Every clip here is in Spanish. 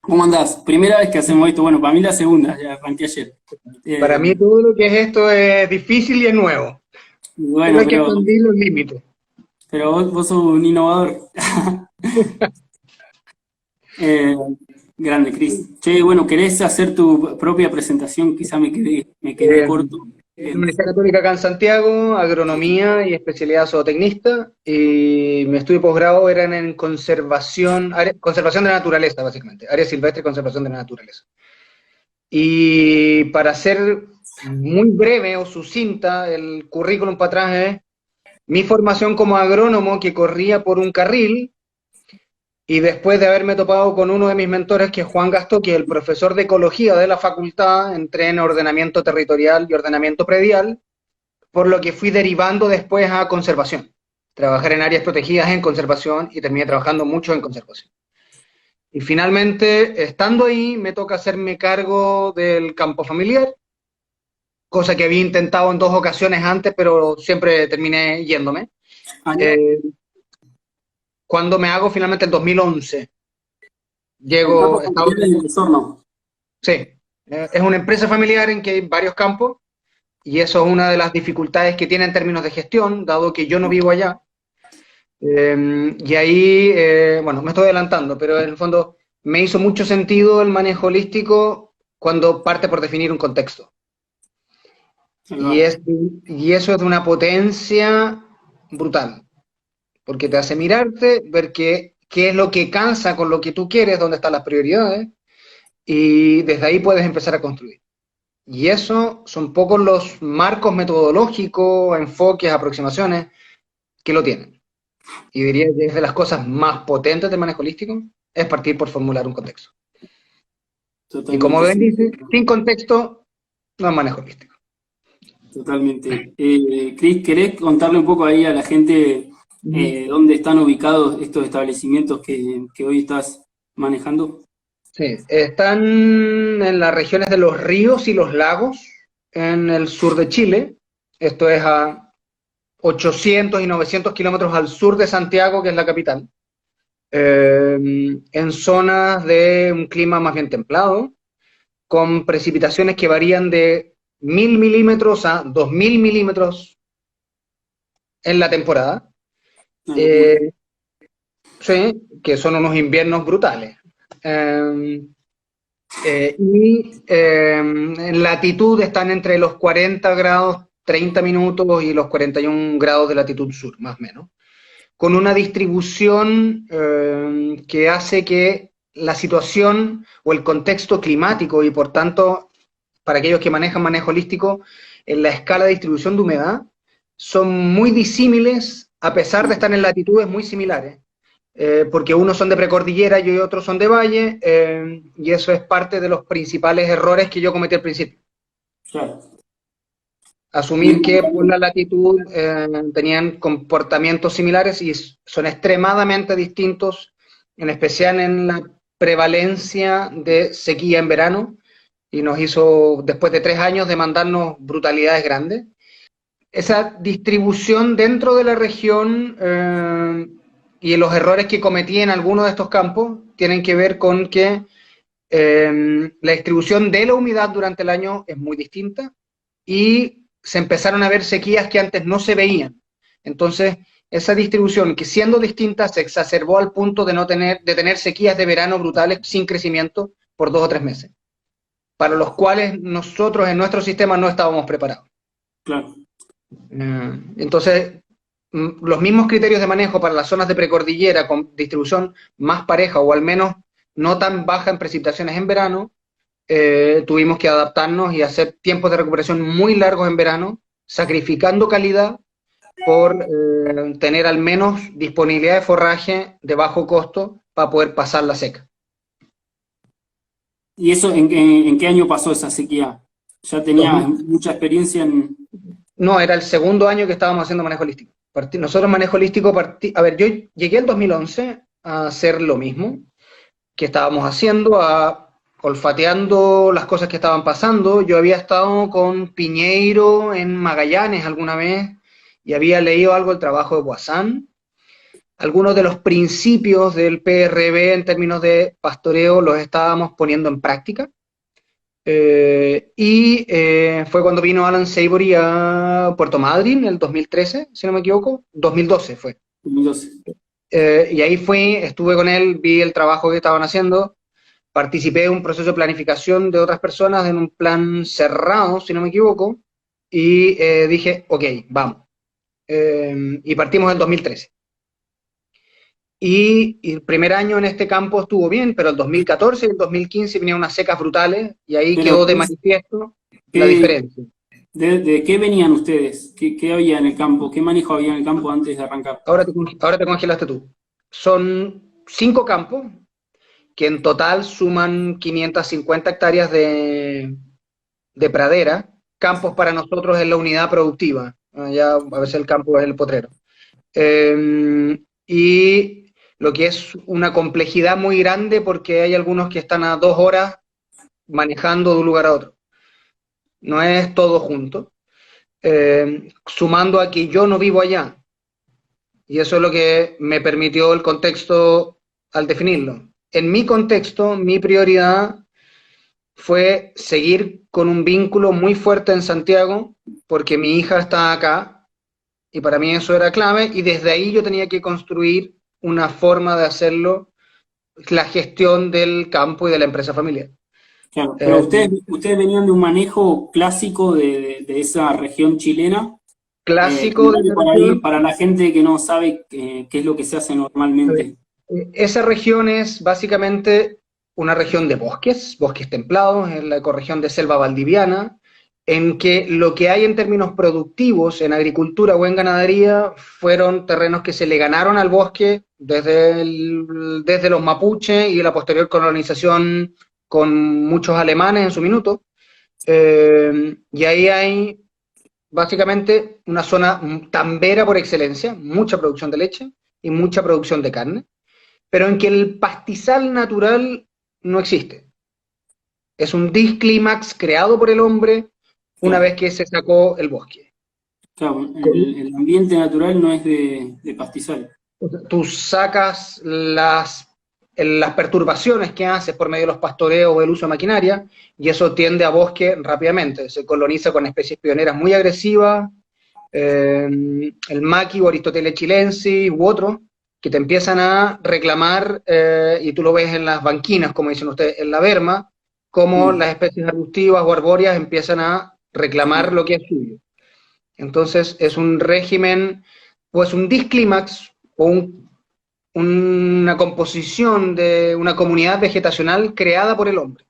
¿Cómo andás? Primera vez que hacemos esto. Bueno, para mí la segunda, ya arranqué ayer. Para mí todo lo que es esto es difícil y es nuevo. Solo Bueno, hay que expandir los límites. pero vos sos un innovador. Eh, Grande, Cris. Che, bueno, ¿querés hacer tu propia presentación? Quizá me quedé Eh, corto. en la Universidad Católica acá en Santiago, agronomía y especialidad zootecnista. Y mi estudio de posgrado era en conservación, conservación de la naturaleza, básicamente. Área silvestre y conservación de la naturaleza. Y para ser muy breve o sucinta, el currículum para atrás es mi formación como agrónomo que corría por un carril. Y después de haberme topado con uno de mis mentores, que es Juan Gastó, que es el profesor de ecología de la facultad, entré en ordenamiento territorial y ordenamiento predial, por lo que fui derivando después a conservación. Trabajar en áreas protegidas en conservación y terminé trabajando mucho en conservación. Y finalmente, estando ahí, me toca hacerme cargo del campo familiar, cosa que había intentado en dos ocasiones antes, pero siempre terminé yéndome. Año, Eh, cuando me hago finalmente en 2011, el campo llego, estaba. familiar del Osorno. Sí, es una empresa familiar en que hay varios campos y eso es una de las dificultades que tiene en términos de gestión, dado que yo no vivo allá. Y ahí, bueno, me estoy adelantando, pero en el fondo me hizo mucho sentido el manejo holístico cuando parte por definir un contexto. Ahí Y, va. es, y eso es de una potencia brutal, porque te hace mirarte, ver qué es lo que cansa con lo que tú quieres, dónde están las prioridades, y desde ahí puedes empezar a construir. Y eso son pocos los marcos metodológicos, enfoques, aproximaciones que lo tienen. Y diría que es de las cosas más potentes del manejo holístico, es partir por formular un contexto. Y como Totalmente, Ben sí. dice, sin contexto no es manejo holístico. Totalmente. Cris, ¿querés contarle un poco ahí a la gente dónde están ubicados estos establecimientos que hoy estás manejando? Sí, están en las regiones de los ríos y los lagos, en el sur de Chile. Esto es a 800 y 900 kilómetros al sur de Santiago, que es la capital. En zonas de un clima más bien templado, con precipitaciones que varían de 1000 milímetros a 2000 milímetros en la temporada. Una locura. Eh, sí, que son unos inviernos brutales. Eh, en latitud están entre los 40 grados 30 minutos y los 41 grados de latitud sur, más o menos, con una distribución que hace que la situación o el contexto climático y por tanto, para aquellos que manejan manejo holístico, en la escala de distribución de humedad, son muy disímiles a pesar de estar en latitudes muy similares. Porque unos son de precordillera y otros son de valle, y eso es parte de los principales errores que yo cometí al principio. Claro. Asumir Bien, que por la latitud tenían comportamientos similares y son extremadamente distintos, en especial en la prevalencia de sequía en verano, y nos hizo, después de 3 años, demandarnos brutalidades grandes. Esa distribución dentro de la región y los errores que cometí en algunos de estos campos tienen que ver con que la distribución de la humedad durante el año es muy distinta y se empezaron a ver sequías que antes no se veían. Entonces, esa distribución, que siendo distinta, se exacerbó al punto de tener sequías de verano brutales sin crecimiento por 2 o 3 meses, para los cuales nosotros en nuestro sistema no estábamos preparados. claro. Entonces, los mismos criterios de manejo para las zonas de precordillera con distribución más pareja o al menos no tan baja en precipitaciones en verano, tuvimos que adaptarnos y hacer tiempos de recuperación muy largos en verano, sacrificando calidad por tener al menos disponibilidad de forraje de bajo costo para poder pasar la seca. ¿Y eso en qué año pasó esa sequía? ¿Ya tenías 2000. mucha experiencia en... No, era el segundo año que estábamos haciendo manejo holístico. Nosotros manejo holístico, a ver, yo llegué en 2011 a hacer lo mismo que estábamos haciendo, olfateando las cosas que estaban pasando. Yo había estado con Piñeiro en Magallanes alguna vez y había leído algo del trabajo de Boissin algunos de los principios del PRB en términos de pastoreo los estábamos poniendo en práctica. Fue cuando vino Alan Savory a Puerto Madryn en el 2013, si no me equivoco, 2012 fue. 2012. Y ahí estuve con él, vi el trabajo que estaban haciendo, participé en un proceso de planificación de otras personas en un plan cerrado, si no me equivoco, y dije, ok, vamos. Y partimos en 2013. Y el primer año en este campo estuvo bien, pero el 2014 y el 2015 vinieron unas secas brutales, y ahí Pero, quedó de manifiesto la diferencia. ¿De qué venían ustedes? ¿Qué había en el campo? ¿Qué manejo había en el campo antes de arrancar? Ahora te congelaste tú. Son 5 campos que en total suman 550 hectáreas de pradera. Campos para nosotros es la unidad productiva. Ya a veces el campo es el potrero. Y lo que es una complejidad muy grande porque hay algunos que están a 2 horas manejando de un lugar a otro. No es todo junto. Sumando a que yo no vivo allá. Y eso es lo que me permitió el contexto al definirlo. En mi contexto, mi prioridad fue seguir con un vínculo muy fuerte en Santiago, porque mi hija está acá, y para mí eso era clave, y desde ahí yo tenía que construir una forma de hacerlo, la gestión del campo y de la empresa familiar. Claro, pero ustedes venían de un manejo clásico de esa región chilena. Clásico de la Por ahí, región. para la gente que no sabe qué es lo que se hace normalmente. Esa región es básicamente una región de bosques, bosques templados, en la ecorregión de selva valdiviana, en que lo que hay en términos productivos en agricultura o en ganadería fueron terrenos que se le ganaron al bosque desde los mapuches y la posterior colonización con muchos alemanes en su minuto. Y ahí hay básicamente una zona tambera por excelencia, mucha producción de leche y mucha producción de carne, pero en que el pastizal natural no existe. Es un disclímax creado por el hombre una Claro, vez que se sacó el bosque. claro, el ambiente natural no es de pastizal. Tú sacas las perturbaciones que haces por medio de los pastoreos o el uso de maquinaria, y eso tiende a bosque rápidamente. Se coloniza con especies pioneras muy agresivas, el maqui o Aristoteles chilensis u otros, que te empiezan a reclamar, y tú lo ves en las banquinas, como dicen ustedes, en la berma, como las especies arbustivas o arbóreas empiezan a reclamar lo que es suyo. Entonces es un régimen, o es un disclímax, o una composición de una comunidad vegetacional creada por el hombre.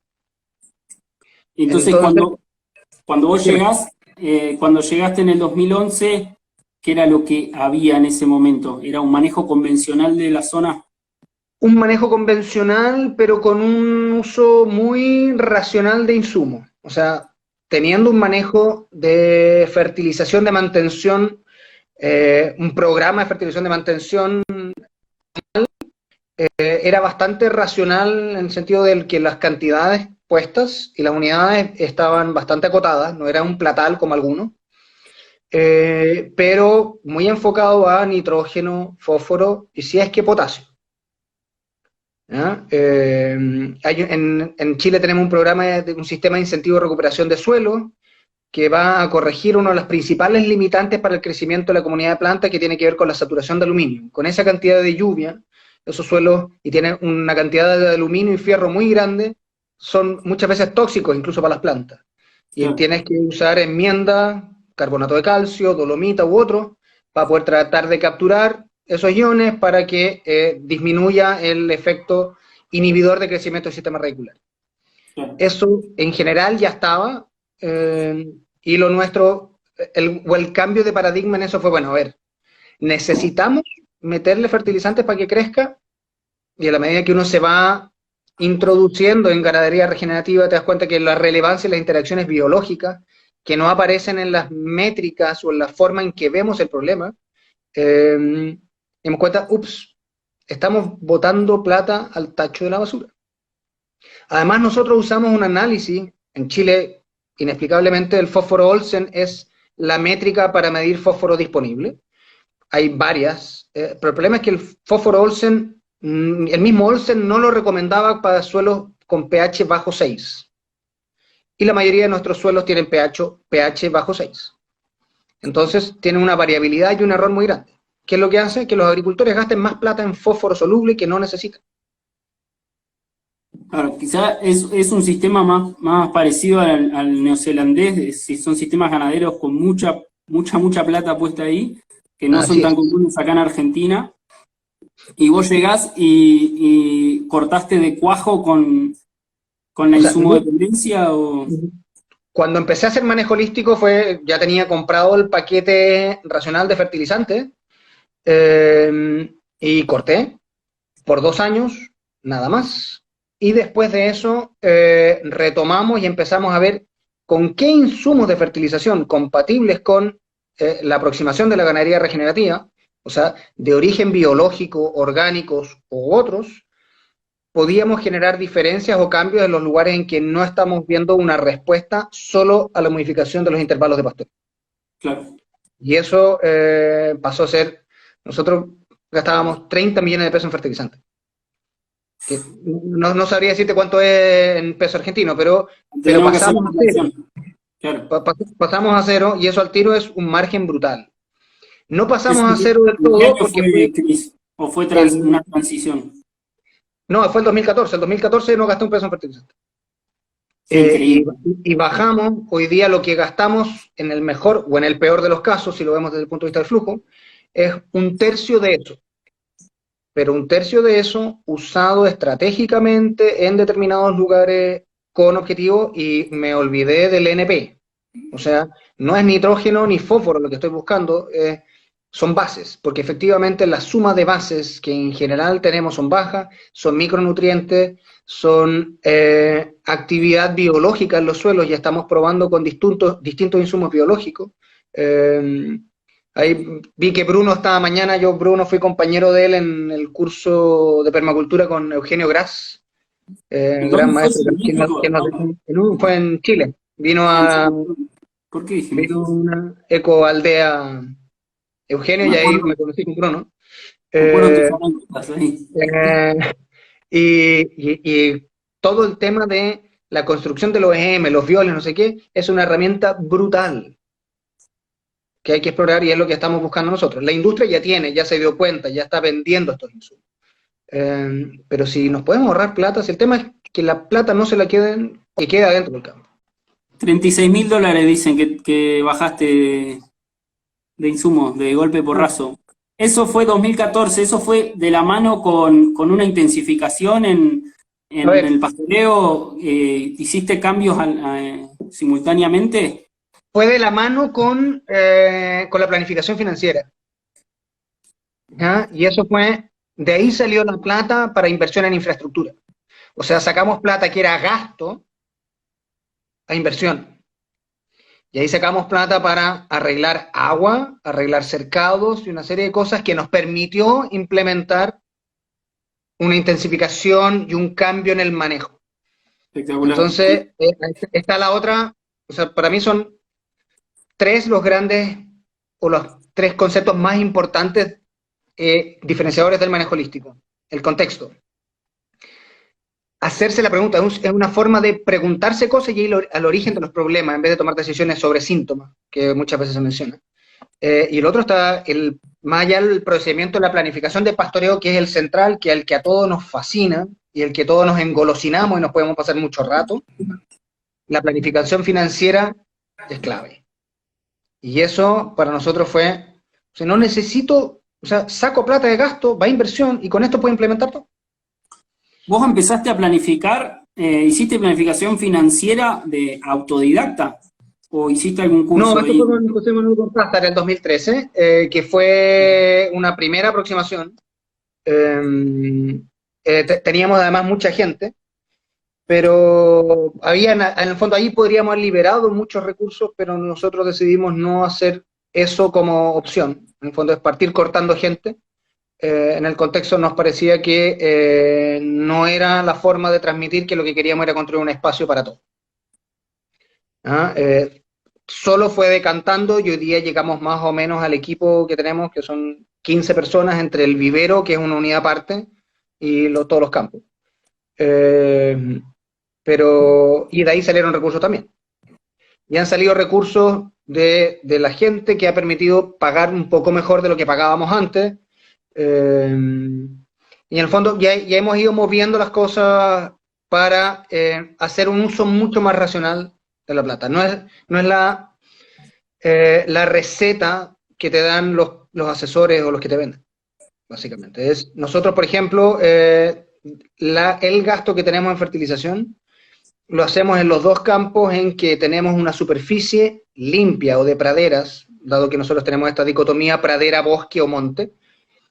Y entonces, cuando vos llegás, cuando llegaste en el 2011, ¿qué era lo que había en ese momento? ¿Era un manejo convencional de la zona? Un manejo convencional, pero con un uso muy racional de insumos. O sea, teniendo un manejo de fertilización de mantención, un programa de fertilización de mantención, era bastante racional en el sentido de que las cantidades puestas y las unidades estaban bastante acotadas, no era un platal como algunos, pero muy enfocado a nitrógeno, fósforo y si es que potasio. En Chile tenemos un programa un sistema de incentivo de recuperación de suelo que va a corregir uno de los principales limitantes para el crecimiento de la comunidad de plantas, que tiene que ver con la saturación de aluminio. Con esa cantidad de lluvia, esos suelos, y tienen una cantidad de aluminio y fierro muy grande, son muchas veces tóxicos incluso para las plantas. Y tienes que usar enmienda, carbonato de calcio, dolomita u otro, para poder tratar de capturar esos iones para que disminuya el efecto inhibidor de crecimiento del sistema radicular. Eso en general ya estaba, y lo nuestro, el cambio de paradigma en eso fue, bueno, a ver, necesitamos meterle fertilizantes para que crezca, y a la medida que uno se va introduciendo en ganadería regenerativa, te das cuenta que la relevancia y las interacciones biológicas, que no aparecen en las métricas o en la forma en que vemos el problema, dimos cuenta, estamos botando plata al tacho de la basura. Además, nosotros usamos un análisis, en Chile, inexplicablemente, el fósforo Olsen es la métrica para medir fósforo disponible. hay varias, pero el problema es que el fósforo Olsen, el mismo Olsen no lo recomendaba para suelos con pH bajo 6. Y la mayoría de nuestros suelos tienen pH bajo 6. Entonces tienen una variabilidad y un error muy grande. ¿Qué es lo que hace? Que los agricultores gasten más plata en fósforo soluble que no necesitan. Claro, quizá es un sistema más parecido al neozelandés, si son sistemas ganaderos con mucha plata puesta ahí, que no son Así tan es. comunes acá en Argentina, y vos llegás y cortaste de cuajo con la O sea, insumo dependencia o... cuando empecé a hacer manejo holístico ya tenía comprado el paquete racional de fertilizantes y corté por 2 años, nada más. Y después de eso retomamos y empezamos a ver con qué insumos de fertilización compatibles con la aproximación de la ganadería regenerativa, o sea, de origen biológico, orgánicos u otros, podíamos generar diferencias o cambios en los lugares en que no estamos viendo una respuesta solo a la modificación de los intervalos de pastoreo. Claro. Y eso pasó a ser, nosotros gastábamos 30 millones de pesos en fertilizantes. Que no sabría decirte cuánto es en peso argentino, pero Tenemos que hacer pasamos la a cero. conversión. Claro. Pasamos a cero y eso al tiro es un margen brutal. No pasamos a ¿En cero del qué todo año porque fue, fue Cris? ¿O fue el... una transición? No, fue el 2014. El 2014 no gasté un peso en fertilizantes. Qué increíble. Y bajamos, hoy día lo que gastamos en el mejor o en el peor de los casos, si lo vemos desde el punto de vista del flujo, es un tercio de eso. Pero un tercio de eso usado estratégicamente en determinados lugares con objetivo y me olvidé del NP. O sea, no es nitrógeno ni fósforo lo que estoy buscando, son bases, porque efectivamente la suma de bases que en general tenemos son bajas, son micronutrientes, son actividad biológica en los suelos, ya estamos probando con distintos insumos biológicos. Ahí vi que Bruno estaba mañana, Bruno fui compañero de él en el curso de permacultura con Eugenio Gras, ¿En gran dónde fue maestro ese México? fue en Chile, En Chile. ¿Por qué dije vino México? una ecoaldea Eugenio Me y ahí acuerdo, me conocí con Bruno. me acuerdo tus Eh, anécdotas ahí. eh, y todo el tema de la construcción de los EM, los violes, no sé qué, es una herramienta brutal que hay que explorar y es lo que estamos buscando nosotros. La industria ya se dio cuenta, ya está vendiendo estos insumos. Pero si nos podemos ahorrar plata, si el tema es que la plata no se la queden, que quede adentro del campo. $36.000 dicen que bajaste de insumos, de golpe porrazo. Eso fue 2014, eso fue de la mano con una intensificación A en el ver, pastoreo. ¿Hiciste cambios simultáneamente? fue de la mano con la planificación financiera. ¿Ya? Y eso de ahí salió la plata para inversión en infraestructura. O sea, sacamos plata que era gasto a inversión. Y ahí sacamos plata para arreglar agua, arreglar cercados y una serie de cosas que nos permitió implementar una intensificación y un cambio en el manejo. Espectacular. Entonces, está la otra, o sea, para mí son tres los grandes o los tres conceptos más importantes diferenciadores del manejo holístico. El contexto. Hacerse la pregunta es una forma de preguntarse cosas y ir al origen de los problemas en vez de tomar decisiones sobre síntomas, que muchas veces se menciona. Y el otro está más allá del procedimiento de la planificación de pastoreo, que es el central, que es el que a todos nos fascina y el que todos nos engolosinamos y nos podemos pasar mucho rato. La planificación financiera es clave. Y eso para nosotros fue, o sea, no necesito, o sea, saco plata de gasto, va a inversión y con esto puedo implementar todo. ¿Vos empezaste a planificar, hiciste planificación financiera de autodidacta? ¿O hiciste algún No, curso esto fue ahí? con José Manuel Cortázar en 2013, que fue una primera aproximación. Teníamos además mucha gente, pero en el fondo ahí podríamos haber liberado muchos recursos, pero nosotros decidimos no hacer eso como opción. En el fondo es partir cortando gente. En el contexto nos parecía que no era la forma de transmitir que lo que queríamos era construir un espacio para todos. ¿Ah? solo fue decantando y hoy día llegamos más o menos al equipo que tenemos, que son 15 personas entre el vivero, que es una unidad aparte, y todos los campos. Y de ahí salieron recursos también. Y han salido recursos de la gente que ha permitido pagar un poco mejor de lo que pagábamos antes. Y en el fondo ya hemos ido moviendo las cosas para hacer un uso mucho más racional de la plata. No es la receta que te dan los asesores o los que te venden, básicamente. Nosotros, por ejemplo, el gasto que tenemos en fertilización lo hacemos en los dos campos en que tenemos una superficie limpia o de praderas, dado que nosotros tenemos esta dicotomía pradera, bosque o monte,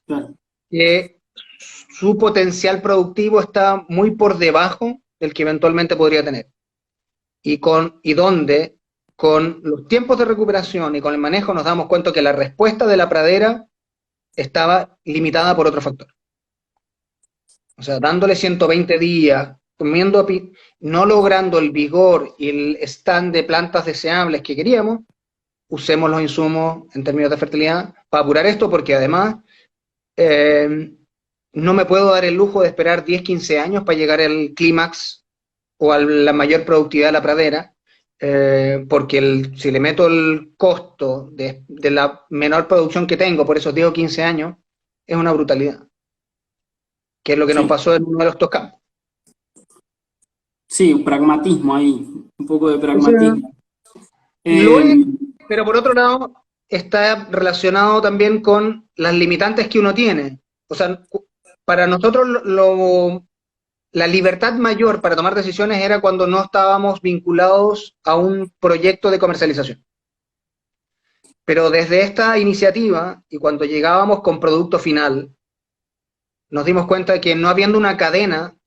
Claro. que su potencial productivo está muy por debajo del que eventualmente podría tener. Y donde, con los tiempos de recuperación y con el manejo, nos damos cuenta que la respuesta de la pradera estaba limitada por otro factor. O sea, dándole 120 días, no logrando el vigor y el stand de plantas deseables que queríamos, usemos los insumos en términos de fertilidad para apurar esto, porque además no me puedo dar el lujo de esperar 10, 15 años para llegar al clímax o a la mayor productividad de la pradera, porque si le meto el costo de la menor producción que tengo por esos 10 o 15 años, es una brutalidad. Que es lo que nos pasó en uno de los dos campos. Sí, un pragmatismo ahí, un poco de pragmatismo. Pero por otro lado, está relacionado también con las limitantes que uno tiene. O sea, para nosotros la libertad mayor para tomar decisiones era cuando no estábamos vinculados a un proyecto de comercialización. Pero desde esta iniciativa, y cuando llegábamos con producto final, nos dimos cuenta de que no habiendo una cadena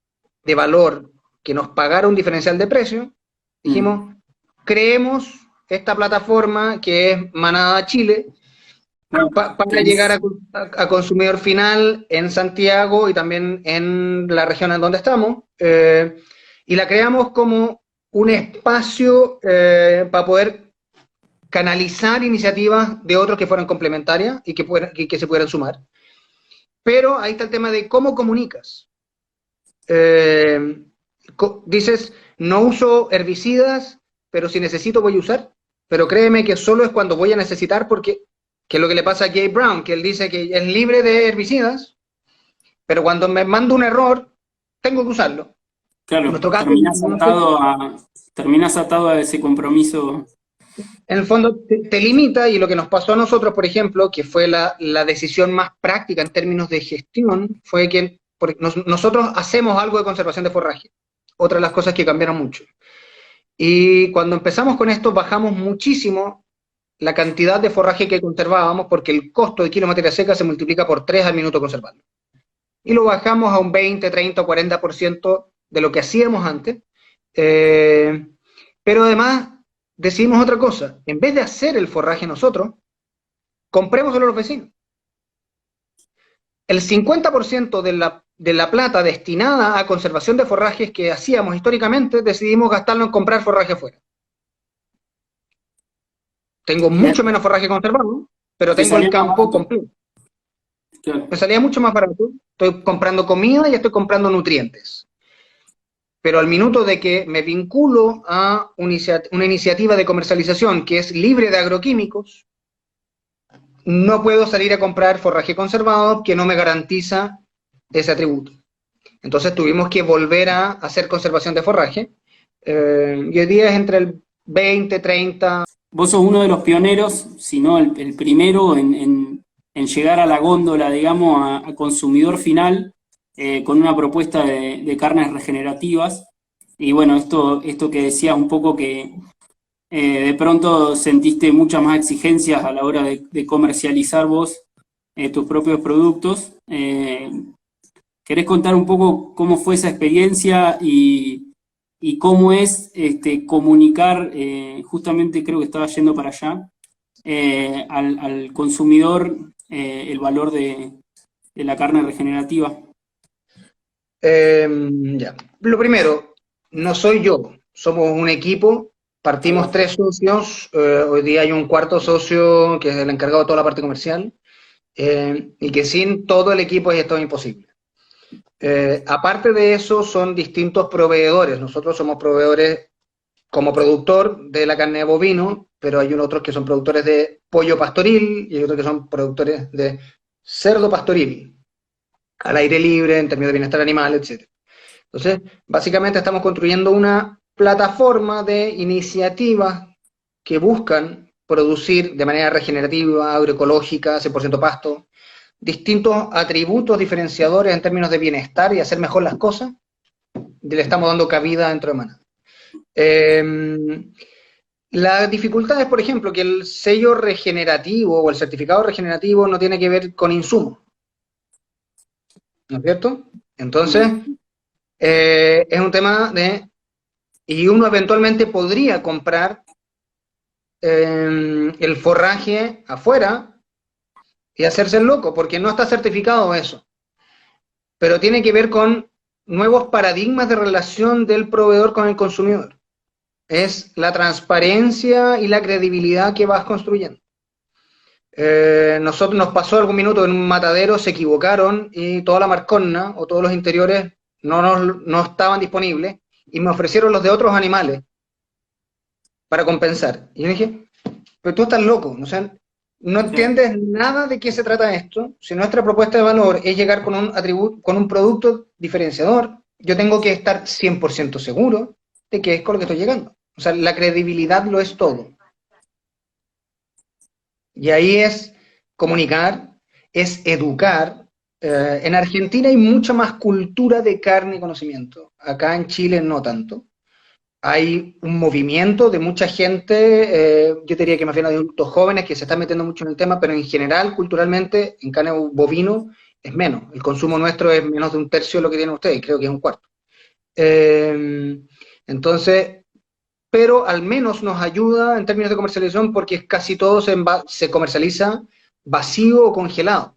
de valor que nos pagara un diferencial de precio, dijimos, creemos esta plataforma que es Manada Chile, para llegar a consumidor final en Santiago y también en la región en donde estamos, y la creamos como un espacio para poder canalizar iniciativas de otros que fueran complementarias y que se pudieran sumar. Pero ahí está el tema de cómo comunicas. Dices, no uso herbicidas, pero si necesito voy a usar. Pero créeme que solo es cuando voy a necesitar, porque que es lo que le pasa a Jay Brown, que él dice que es libre de herbicidas, pero cuando me mando un error, tengo que usarlo. Claro, en nuestro caso, terminas atado a ese compromiso. En el fondo te limita, y lo que nos pasó a nosotros, por ejemplo, que fue la decisión más práctica en términos de gestión, fue que nosotros hacemos algo de conservación de forraje, otra de las cosas que cambiaron mucho. Y cuando empezamos con esto, bajamos muchísimo la cantidad de forraje que conservábamos, porque el costo de kilo de materia seca se multiplica por 3 al minuto conservando. Y lo bajamos a un 20, 30 o 40% de lo que hacíamos antes. Pero además decidimos otra cosa. En vez de hacer el forraje nosotros, comprémoselo a los vecinos. El 50% de la plata destinada a conservación de forrajes que hacíamos históricamente, decidimos gastarlo en comprar forraje afuera. Tengo mucho menos forraje conservado, pero tengo el campo completo. Claro. Me salía mucho más barato. Estoy comprando comida y estoy comprando nutrientes. Pero al minuto de que me vinculo a una iniciativa de comercialización que es libre de agroquímicos, no puedo salir a comprar forraje conservado que no me garantiza ese atributo. Entonces tuvimos que volver a hacer conservación de forraje. Y hoy día es entre el 20, 30... Vos sos uno de los pioneros, si no el primero, en llegar a la góndola, digamos, a consumidor final, con una propuesta de carnes regenerativas. Y bueno, esto que decías un poco que de pronto sentiste muchas más exigencias a la hora de comercializar vos tus propios productos. ¿Querés contar un poco cómo fue esa experiencia y cómo es comunicar, justamente creo que estaba yendo para allá, al consumidor el valor de la carne regenerativa? Ya. Lo primero, no soy yo, somos un equipo Partimos 3 socios, hoy día hay un cuarto socio que es el encargado de toda la parte comercial, y que sin todo el equipo es todo imposible. Aparte de eso, son distintos proveedores. Nosotros somos proveedores como productor de la carne de bovino, pero hay otros que son productores de pollo pastoril y hay otros que son productores de cerdo pastoril, al aire libre, en términos de bienestar animal, etc. Entonces, básicamente estamos construyendo una plataforma de iniciativas que buscan producir de manera regenerativa, agroecológica, 100% pasto, distintos atributos diferenciadores en términos de bienestar y hacer mejor las cosas, y le estamos dando cabida dentro de Manada. La dificultad es, por ejemplo, que el sello regenerativo o el certificado regenerativo no tiene que ver con insumos, ¿no es cierto? Entonces, es un tema de... Y uno eventualmente podría comprar el forraje afuera y hacerse el loco, porque no está certificado eso. Pero tiene que ver con nuevos paradigmas de relación del proveedor con el consumidor. Es la transparencia y la credibilidad que vas construyendo. Nosotros nos pasó algún minuto en un matadero, se equivocaron y toda la marconna o todos los interiores no estaban disponibles y me ofrecieron los de otros animales para compensar. Y yo dije, pero tú estás loco, o sea, no entiendes nada de qué se trata esto. Si nuestra propuesta de valor es llegar con un atributo, con un producto diferenciador, yo tengo que estar 100% seguro de que es con lo que estoy llegando. O sea, la credibilidad lo es todo. Y ahí es comunicar, es educar. En Argentina hay mucha más cultura de carne y conocimiento. Acá en Chile no tanto. Hay un movimiento de mucha gente, yo diría que más bien adultos jóvenes que se están metiendo mucho en el tema, pero en general, culturalmente, en carne bovino es menos. El consumo nuestro es menos de 1/3 de lo que tienen ustedes, creo que es 1/4. Entonces, pero al menos nos ayuda en términos de comercialización porque casi todo se comercializa vacío o congelado.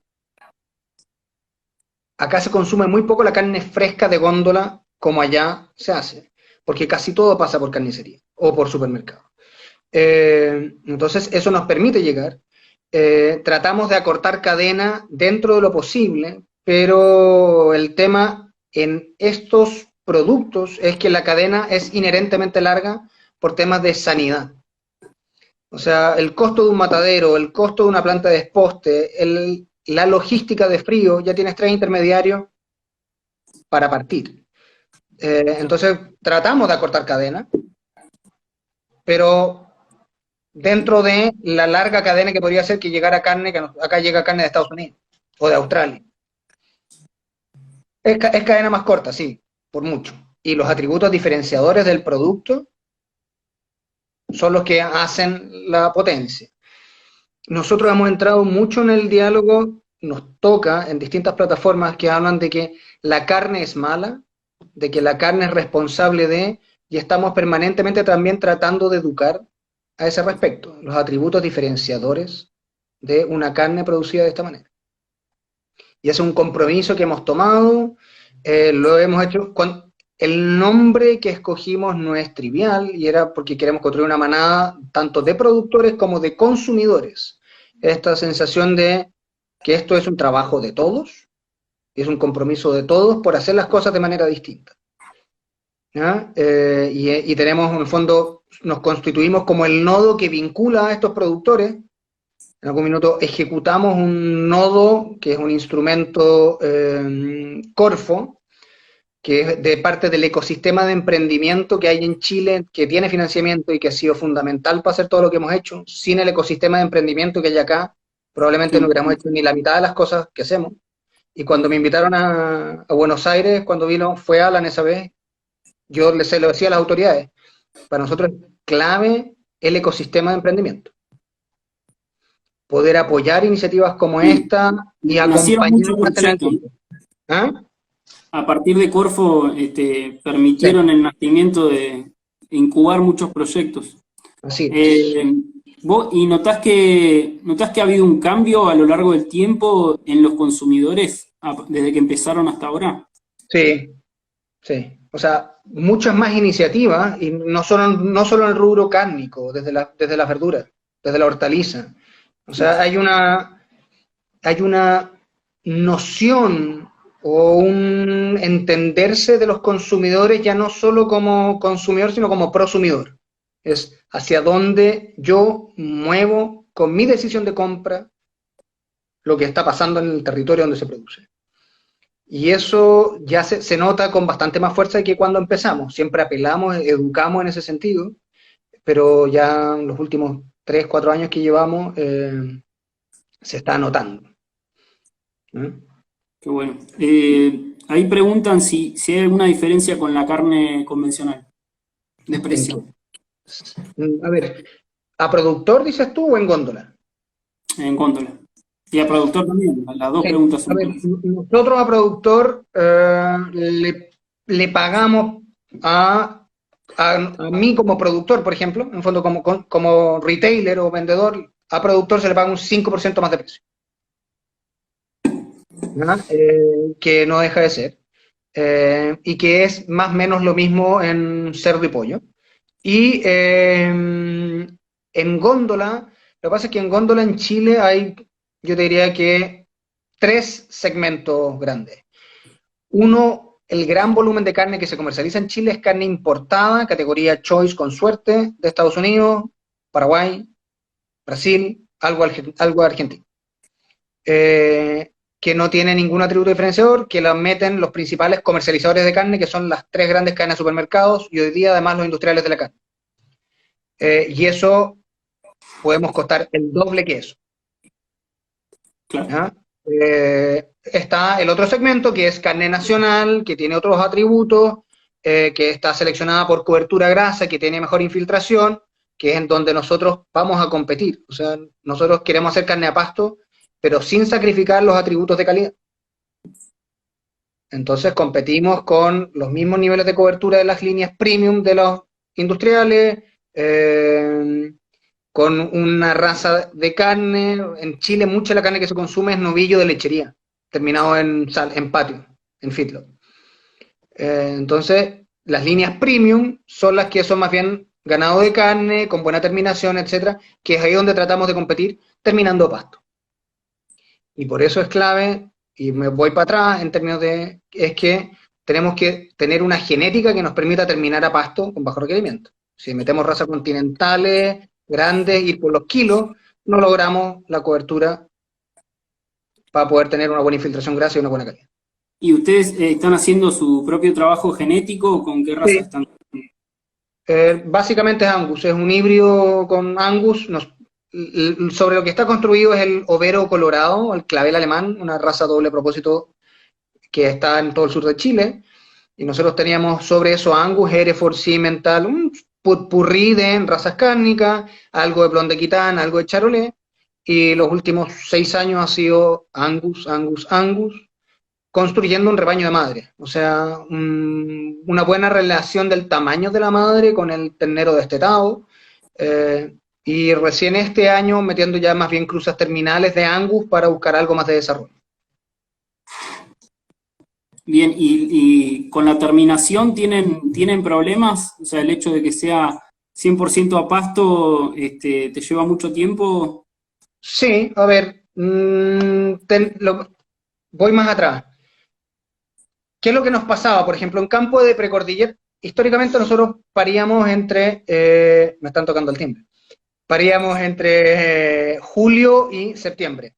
Acá se consume muy poco la carne fresca de góndola como allá se hace, porque casi todo pasa por carnicería o por supermercado. Entonces eso nos permite llegar. Tratamos de acortar cadena dentro de lo posible, pero el tema en estos productos es que la cadena es inherentemente larga por temas de sanidad. O sea, el costo de un matadero, el costo de una planta de desposte, la logística de frío, ya tienes 3 intermediarios para partir. Entonces, tratamos de acortar cadena, pero dentro de la larga cadena que podría ser que llegara carne, que acá llega carne de Estados Unidos o de Australia. Es cadena más corta, sí, por mucho. Y los atributos diferenciadores del producto son los que hacen la potencia. Nosotros hemos entrado mucho en el diálogo, nos toca en distintas plataformas que hablan de que la carne es mala, de que la carne es responsable de, y estamos permanentemente también tratando de educar a ese respecto, los atributos diferenciadores de una carne producida de esta manera. Y es un compromiso que hemos tomado, lo hemos hecho con... El nombre que escogimos no es trivial y era porque queremos construir una manada tanto de productores como de consumidores. Esta sensación de que esto es un trabajo de todos, es un compromiso de todos por hacer las cosas de manera distinta. Y tenemos, en el fondo, nos constituimos como el nodo que vincula a estos productores. En algún minuto ejecutamos un nodo que es un instrumento Corfo, que es de parte del ecosistema de emprendimiento que hay en Chile, que tiene financiamiento y que ha sido fundamental para hacer todo lo que hemos hecho. Sin el ecosistema de emprendimiento que hay acá, probablemente no hubiéramos hecho ni la mitad de las cosas que hacemos. Y cuando me invitaron a Buenos Aires, cuando fue Alan esa vez, yo se lo decía a las autoridades, para nosotros es clave el ecosistema de emprendimiento. Poder apoyar iniciativas como esta y Nacieron muchos acompañar. proyectos. ¿Ah? A partir de Corfo permitieron el nacimiento de incubar muchos proyectos. Así. ¿Y notás que ha habido un cambio a lo largo del tiempo en los consumidores desde que empezaron hasta ahora? Sí, sí. O sea, muchas más iniciativas, y no solo en el rubro cárnico, desde las verduras, desde la hortaliza. O sea, hay una noción o un entenderse de los consumidores ya no solo como consumidor, sino como prosumidor. Es hacia dónde yo muevo con mi decisión de compra lo que está pasando en el territorio donde se produce. Y eso ya se nota con bastante más fuerza que cuando empezamos. Siempre apelamos, educamos en ese sentido, pero ya en los últimos 3, 4 años que llevamos se está notando. ¿Eh? Qué bueno. Ahí preguntan si hay alguna diferencia con la carne convencional, de ¿En precio, qué? A ver, ¿a productor dices tú o en góndola? en góndola. Y a productor también, las dos Sí. preguntas A son ver, para eso. nosotros a productor le pagamos a mí como productor, por ejemplo, en el fondo como retailer o vendedor, a productor se le paga un 5% más de precio, ¿ya? Que no deja de ser. Y que es más o menos lo mismo en cerdo y pollo. Y en góndola, lo que pasa es que en góndola en Chile hay, yo te diría que 3 segmentos grandes. Uno, el gran volumen de carne que se comercializa en Chile es carne importada, categoría Choice con suerte, de Estados Unidos, Paraguay, Brasil, algo de Argentina. Que no tiene ningún atributo diferenciador, que la meten los principales comercializadores de carne, que son las 3 grandes cadenas de supermercados y hoy día además los industriales de la carne. Y eso podemos costar el doble que eso. Claro. ¿Ya? Está el otro segmento que es carne nacional, que tiene otros atributos, que está seleccionada por cobertura grasa, que tiene mejor infiltración, que es en donde nosotros vamos a competir. O sea, nosotros queremos hacer carne a pasto, pero sin sacrificar los atributos de calidad. Entonces competimos con los mismos niveles de cobertura de las líneas premium de los industriales, con una raza de carne. En Chile mucha de la carne que se consume es novillo de lechería, terminado en patio, en feedlot. Entonces, las líneas premium son las que son más bien ganado de carne, con buena terminación, etcétera, que es ahí donde tratamos de competir, terminando pasto. Y por eso es clave, y me voy para atrás en términos de, es que tenemos que tener una genética que nos permita terminar a pasto con bajo requerimiento. Si metemos razas continentales, grandes, ir por los kilos, no logramos la cobertura para poder tener una buena infiltración grasa y una buena calidad. ¿Y ustedes están haciendo su propio trabajo genético o con qué raza Sí. están? Básicamente es Angus, es un híbrido con Angus. Sobre lo que está construido es el overo colorado, el clavel alemán, una raza doble propósito que está en todo el sur de Chile. Y nosotros teníamos sobre eso Angus, Hereford, Simmental, un purrí de razas cárnicas, algo de Blonde d'Aquitaine, algo de Charolais. Y los últimos 6 años ha sido Angus, Angus, Angus, construyendo un rebaño de madre. O sea, una buena relación del tamaño de la madre con el ternero destetado. Y recién este año metiendo ya más bien cruzas terminales de Angus para buscar algo más de desarrollo. Bien, y con la terminación tienen problemas, o sea, el hecho de que sea 100% a pasto, te lleva mucho tiempo. Sí, a ver, voy más atrás. ¿Qué es lo que nos pasaba? Por ejemplo, en campo de precordillera, históricamente nosotros paríamos me están tocando el timbre, paríamos entre julio y septiembre,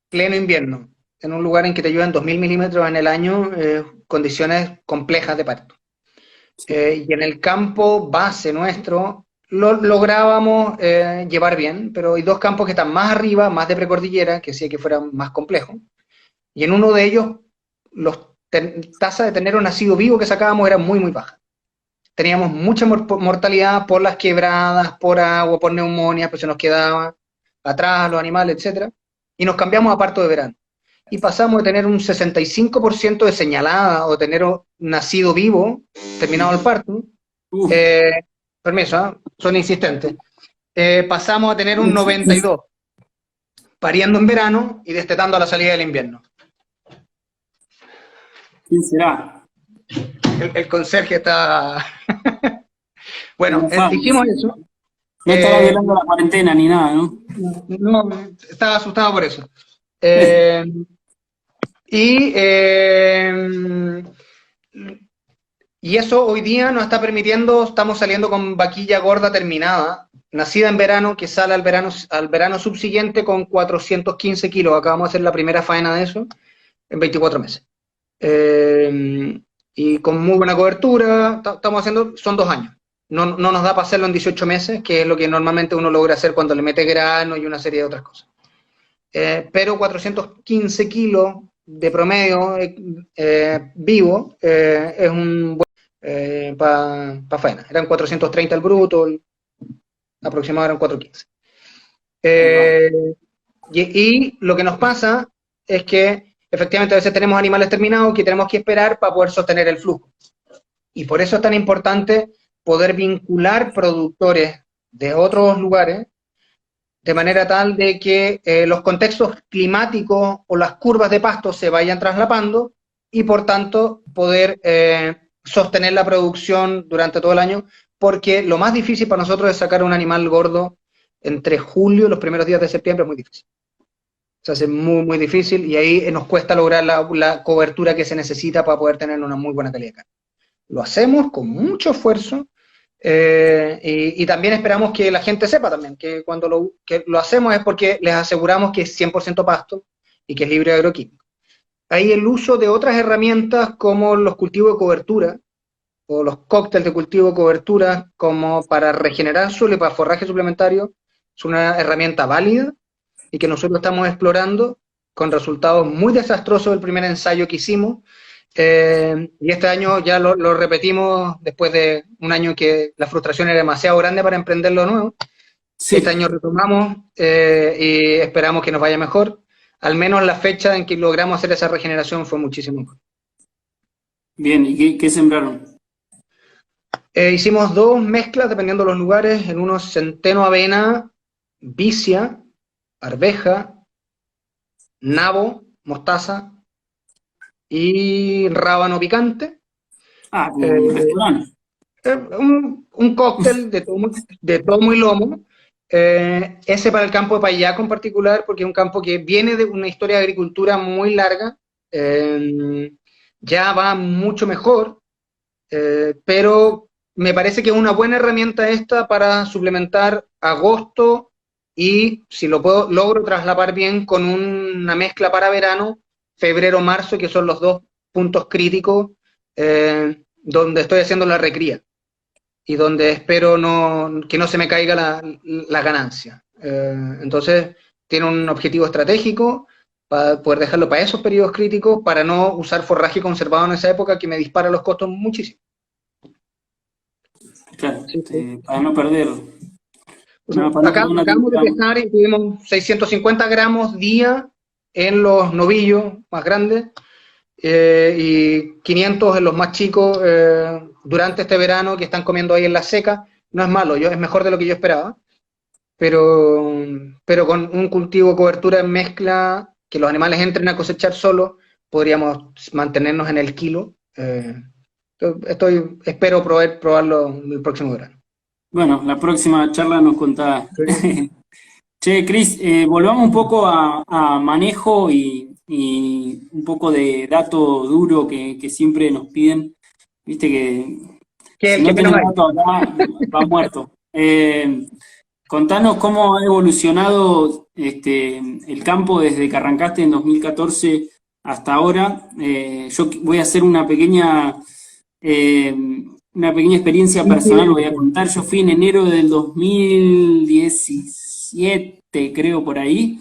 pleno invierno, en un lugar en que te llueven 2.000 milímetros en el año, condiciones complejas de parto. Y en el campo base nuestro lo lográbamos llevar bien, pero hay 2 campos que están más arriba, más de precordillera, que sí que fueran más complejos, y en uno de ellos los tasa de ternero nacido vivo que sacábamos era muy, muy baja. Teníamos mucha mortalidad por las quebradas, por agua, por neumonía, pues se nos quedaba atrás los animales, etcétera. Y nos cambiamos a parto de verano. Y pasamos de tener un 65% de señalada o ternero nacido vivo, terminado el parto. Permiso, son insistentes. Pasamos a tener un 92, pariendo en verano y destetando a la salida del invierno. ¿Quién será? el conserje está... Bueno, Enojado. hicimos eso. No estaba violando la cuarentena ni nada, ¿no? No, estaba asustado por eso. Eh, y, eh, y eso hoy día nos está permitiendo, estamos saliendo con vaquilla gorda terminada, nacida en verano, que sale al verano subsiguiente con 415 kilos. Acabamos de hacer la primera faena de eso en 24 meses. Y con muy buena cobertura, estamos haciendo, son 2 años. No nos da para hacerlo en 18 meses, que es lo que normalmente uno logra hacer cuando le mete grano y una serie de otras cosas. Pero 415 kilos de promedio vivo es un buen para faena. Eran 430 el bruto, aproximadamente eran 415. Y lo que nos pasa es que efectivamente a veces tenemos animales terminados que tenemos que esperar para poder sostener el flujo. Y por eso es tan importante poder vincular productores de otros lugares de manera tal de que los contextos climáticos o las curvas de pasto se vayan traslapando y por tanto poder sostener la producción durante todo el año, porque lo más difícil para nosotros es sacar un animal gordo entre julio y los primeros días de septiembre, es muy difícil. Se hace muy, muy difícil y ahí nos cuesta lograr la cobertura que se necesita para poder tener una muy buena calidad de carne. Lo hacemos con mucho esfuerzo y también esperamos que la gente sepa también que cuando lo hacemos es porque les aseguramos que es 100% pasto y que es libre de agroquímicos. Hay el uso de otras herramientas como los cultivos de cobertura o los cócteles de cultivo de cobertura como para regenerar suelo y para forraje suplementario. Es una herramienta válida y que nosotros estamos explorando con resultados muy desastrosos del primer ensayo que hicimos. Y este año ya lo repetimos después de un año que la frustración era demasiado grande para emprender lo nuevo. Sí. Este año retomamos y esperamos que nos vaya mejor. Al menos la fecha en que logramos hacer esa regeneración fue muchísimo mejor. Bien, ¿y qué sembraron? Hicimos 2 mezclas dependiendo de los lugares. En uno centeno avena, vicia, arveja, nabo, mostaza y rábano picante. Ah, un restaurante. Un cóctel de tomo y lomo. Ese para el campo de Payaco en particular, porque es un campo que viene de una historia de agricultura muy larga. Ya va mucho mejor, pero me parece que es una buena herramienta esta para suplementar agosto y si logro traslapar bien con una mezcla para verano, febrero-marzo, que son los 2 puntos críticos donde estoy haciendo la recría y donde espero que no se me caiga la ganancia. Entonces, tiene un objetivo estratégico para poder dejarlo para esos periodos críticos, para no usar forraje conservado en esa época que me dispara los costos muchísimo. Claro, Sí. para no perder. No, para no Acá perder una acabamos de temporada. pesar y tuvimos 650 gramos día en los novillos más grandes y 500 en los más chicos durante este verano que están comiendo ahí en la seca. No es malo, es mejor de lo que yo esperaba, pero con un cultivo de cobertura en mezcla, que los animales entren a cosechar solos, podríamos mantenernos en el kilo. Espero probarlo el próximo verano. Bueno, la próxima charla nos contás. Che, Cris, volvamos un poco a manejo y un poco de dato duro que siempre nos piden. Viste que Que si el que no menos tenés hay. dato acá, va muerto. Contanos cómo ha evolucionado el campo desde que arrancaste en 2014 hasta ahora. Yo voy a hacer una pequeña experiencia personal, voy a contar. Yo fui en enero del 2017, creo, por ahí,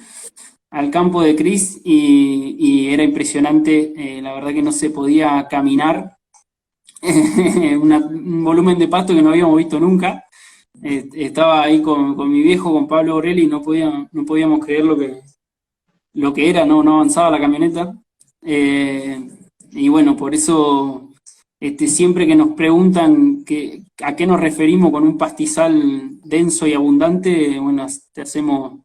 al campo de Cris y era impresionante. La verdad que no se podía caminar. Un volumen de pasto que no habíamos visto nunca. Estaba ahí con mi viejo, con Pablo Borelli, y no podíamos creer lo que era, no avanzaba la camioneta. Y bueno, por eso siempre que nos preguntan a qué nos referimos con un pastizal denso y abundante, bueno, te hacemos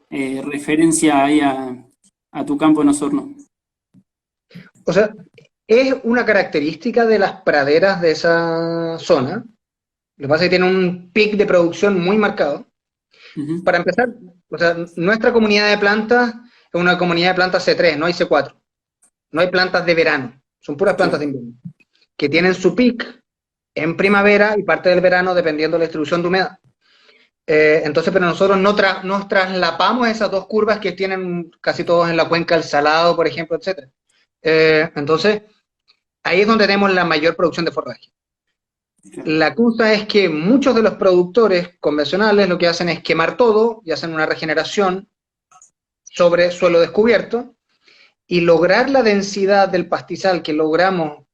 referencia ahí a tu campo en Osorno. O sea, Es una característica de las praderas de esa zona. Lo que pasa es que tiene un pic de producción muy marcado. Ujú. Para empezar, o sea, nuestra comunidad de plantas es una comunidad de plantas C3, no hay C4. No hay plantas de verano, son puras plantas de Claro. invierno, que tienen su pic en primavera y parte del verano dependiendo de la distribución de humedad. Entonces, pero nosotros nos traslapamos esas dos curvas que tienen casi todos en la cuenca del Salado, por ejemplo, etc. Entonces, ahí es donde tenemos la mayor producción de forraje. Claro. La cosa es que muchos de los productores convencionales lo que hacen es quemar todo y hacen una regeneración sobre suelo descubierto y lograr la densidad del pastizal que logramos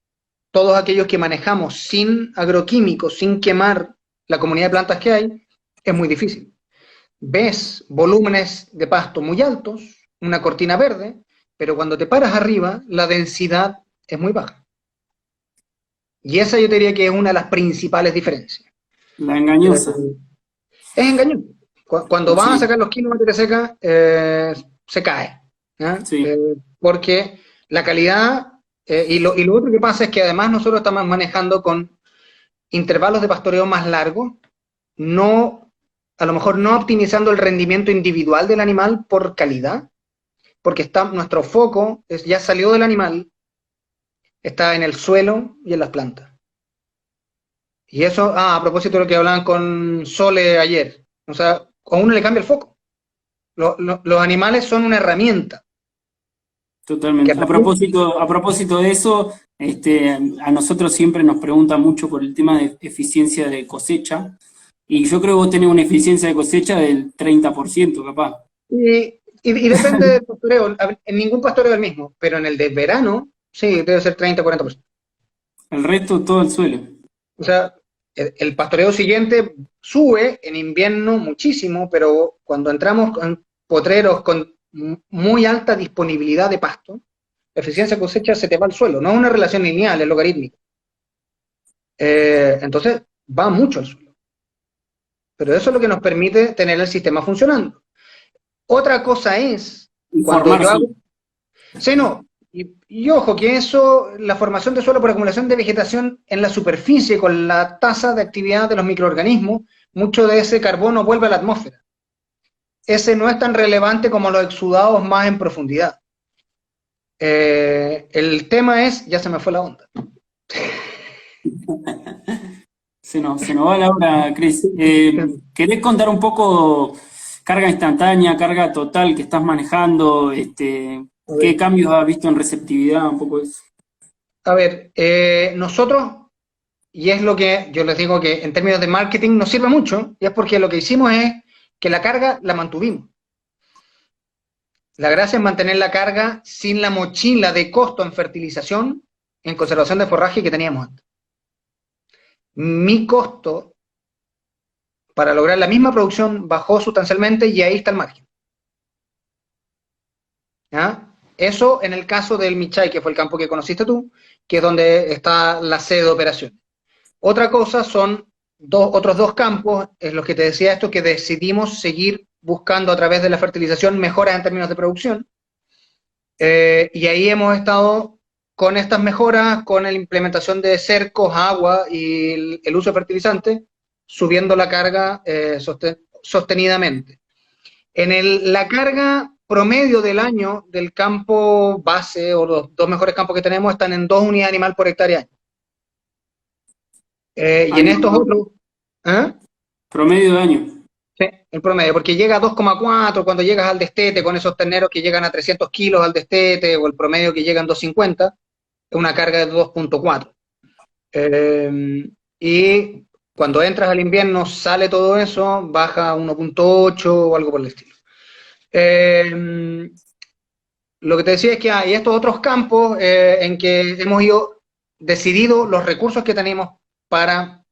todos aquellos que manejamos sin agroquímicos, sin quemar la comunidad de plantas que hay, es muy difícil. Ves volúmenes de pasto muy altos, una cortina verde, pero cuando te paras arriba, la densidad es muy baja. Y esa yo te diría que es una de las principales diferencias. La Eh, engañosa. es engañoso. Cuando vas a Sí, sacar los kilos de seca, se cae. ¿Ya? sí. Porque la calidad, y lo otro que pasa es que además nosotros estamos manejando con intervalos de pastoreo más largos, no, a lo mejor no optimizando el rendimiento individual del animal por calidad, porque nuestro foco ya salió del animal, está en el suelo y en las plantas. Y eso, a propósito de lo que hablaban con Sole ayer, o sea, a uno le cambia el foco. Los animales son una herramienta. Que Totalmente. A propósito de eso, a nosotros siempre nos preguntan mucho por el tema de eficiencia de cosecha, y yo creo que vos tenés una eficiencia de cosecha del 30% capaz. y depende del pastoreo, en ningún pastoreo es el mismo, pero en el de verano, sí, debe ser 30-40%. El resto todo el suelo. O sea, el pastoreo siguiente sube en invierno muchísimo, pero cuando entramos con potreros con muy alta disponibilidad de pasto, la eficiencia de cosecha se te va al suelo. No es una relación lineal, es logarítmica. Entonces, va mucho al suelo. Pero eso es lo que nos permite tener el sistema funcionando. Otra cosa es, cuando yo Informarse. hago. Sí, no. Y ojo, que eso, la formación de suelo por acumulación de vegetación en la superficie con la tasa de actividad de los microorganismos, mucho de ese carbono vuelve a la atmósfera. Ese no es tan relevante como los exudados más en profundidad. El tema es, ya se me fue la onda. Se nos va la hora, Chris. ¿Querés contar un poco carga instantánea, carga total que estás manejando? ¿Qué cambios has visto en receptividad? Un poco eso. A ver, nosotros, y es lo que yo les digo que en términos de marketing nos sirve mucho, y es porque lo que hicimos es que la carga la mantuvimos. La gracia es mantener la carga sin la mochila de costo en fertilización, en conservación de forraje que teníamos antes. Mi costo para lograr la misma producción bajó sustancialmente y ahí está el margen. ¿Ya? Eso en el caso del Michay, que fue el campo que conociste tú, que es donde está la sede de operaciones. Otra cosa son otros dos campos, es los que te decía esto, que decidimos seguir buscando a través de la fertilización mejoras en términos de producción. Y ahí hemos estado con estas mejoras, con la implementación de cercos, agua y el uso de fertilizantes, subiendo la carga sostenidamente. La carga promedio del año del campo base, o los dos mejores campos que tenemos, están en 2 unidades animal por hectárea. Y en Año, estos otros, ¿eh? promedio de año. Sí, el promedio, porque llega a 2,4 cuando llegas al destete, con esos terneros que llegan a 300 kilos al destete, o el promedio que llegan a 250, es una carga de 2,4. Y cuando entras al invierno sale todo eso, baja a 1,8 o algo por el estilo. Lo que te decía es que hay estos otros campos en que hemos decidido los recursos que tenemos para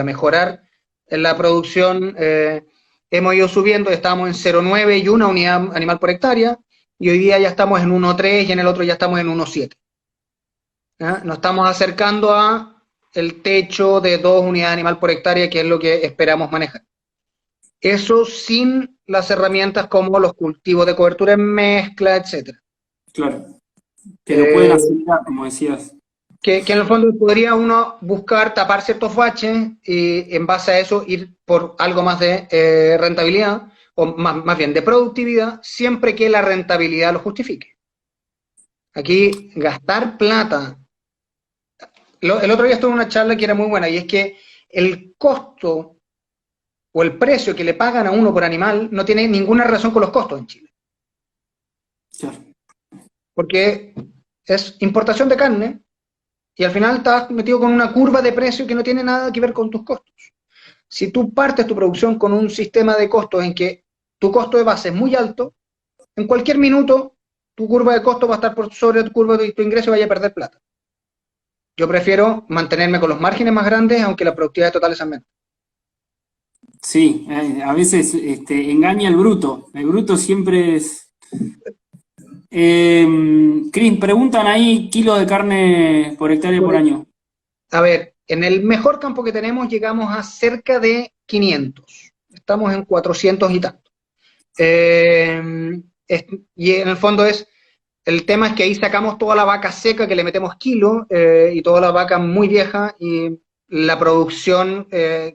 mejorar la producción. Hemos ido subiendo, estábamos en 0,9 y una unidad animal por hectárea, y hoy día ya estamos en 1,3 y en el otro ya estamos en 1,7. Nos estamos acercando a el techo de 2 unidades animal por hectárea, que es lo que esperamos manejar. Eso sin las herramientas como los cultivos de cobertura en mezcla, etcétera. Claro. Que lo pueden Eh, acelerar, como decías. que en el fondo podría uno buscar tapar ciertos baches y en base a eso ir por algo más de rentabilidad, o más bien de productividad, siempre que la rentabilidad lo justifique. Aquí, gastar plata. El otro día estuve en una charla que era muy buena y es que el costo o el precio que le pagan a uno por animal no tiene ninguna relación con los costos en Chile. Claro. Porque es importación de carne y al final estás metido con una curva de precio que no tiene nada que ver con tus costos. Si tú partes tu producción con un sistema de costos en que tu costo de base es muy alto, en cualquier minuto tu curva de costos va a estar por sobre tu curva de tu ingreso y vaya a perder plata. Yo prefiero mantenerme con los márgenes más grandes, aunque la productividad total es menos. Sí, a veces engaña el bruto. El bruto siempre es. Cris, preguntan ahí kilos de carne por hectárea por año. A ver, en el mejor campo que tenemos llegamos a cerca de 500. Estamos en 400 y tanto. Y en el fondo el tema es que ahí sacamos toda la vaca seca que le metemos kilo y toda la vaca muy vieja y la producción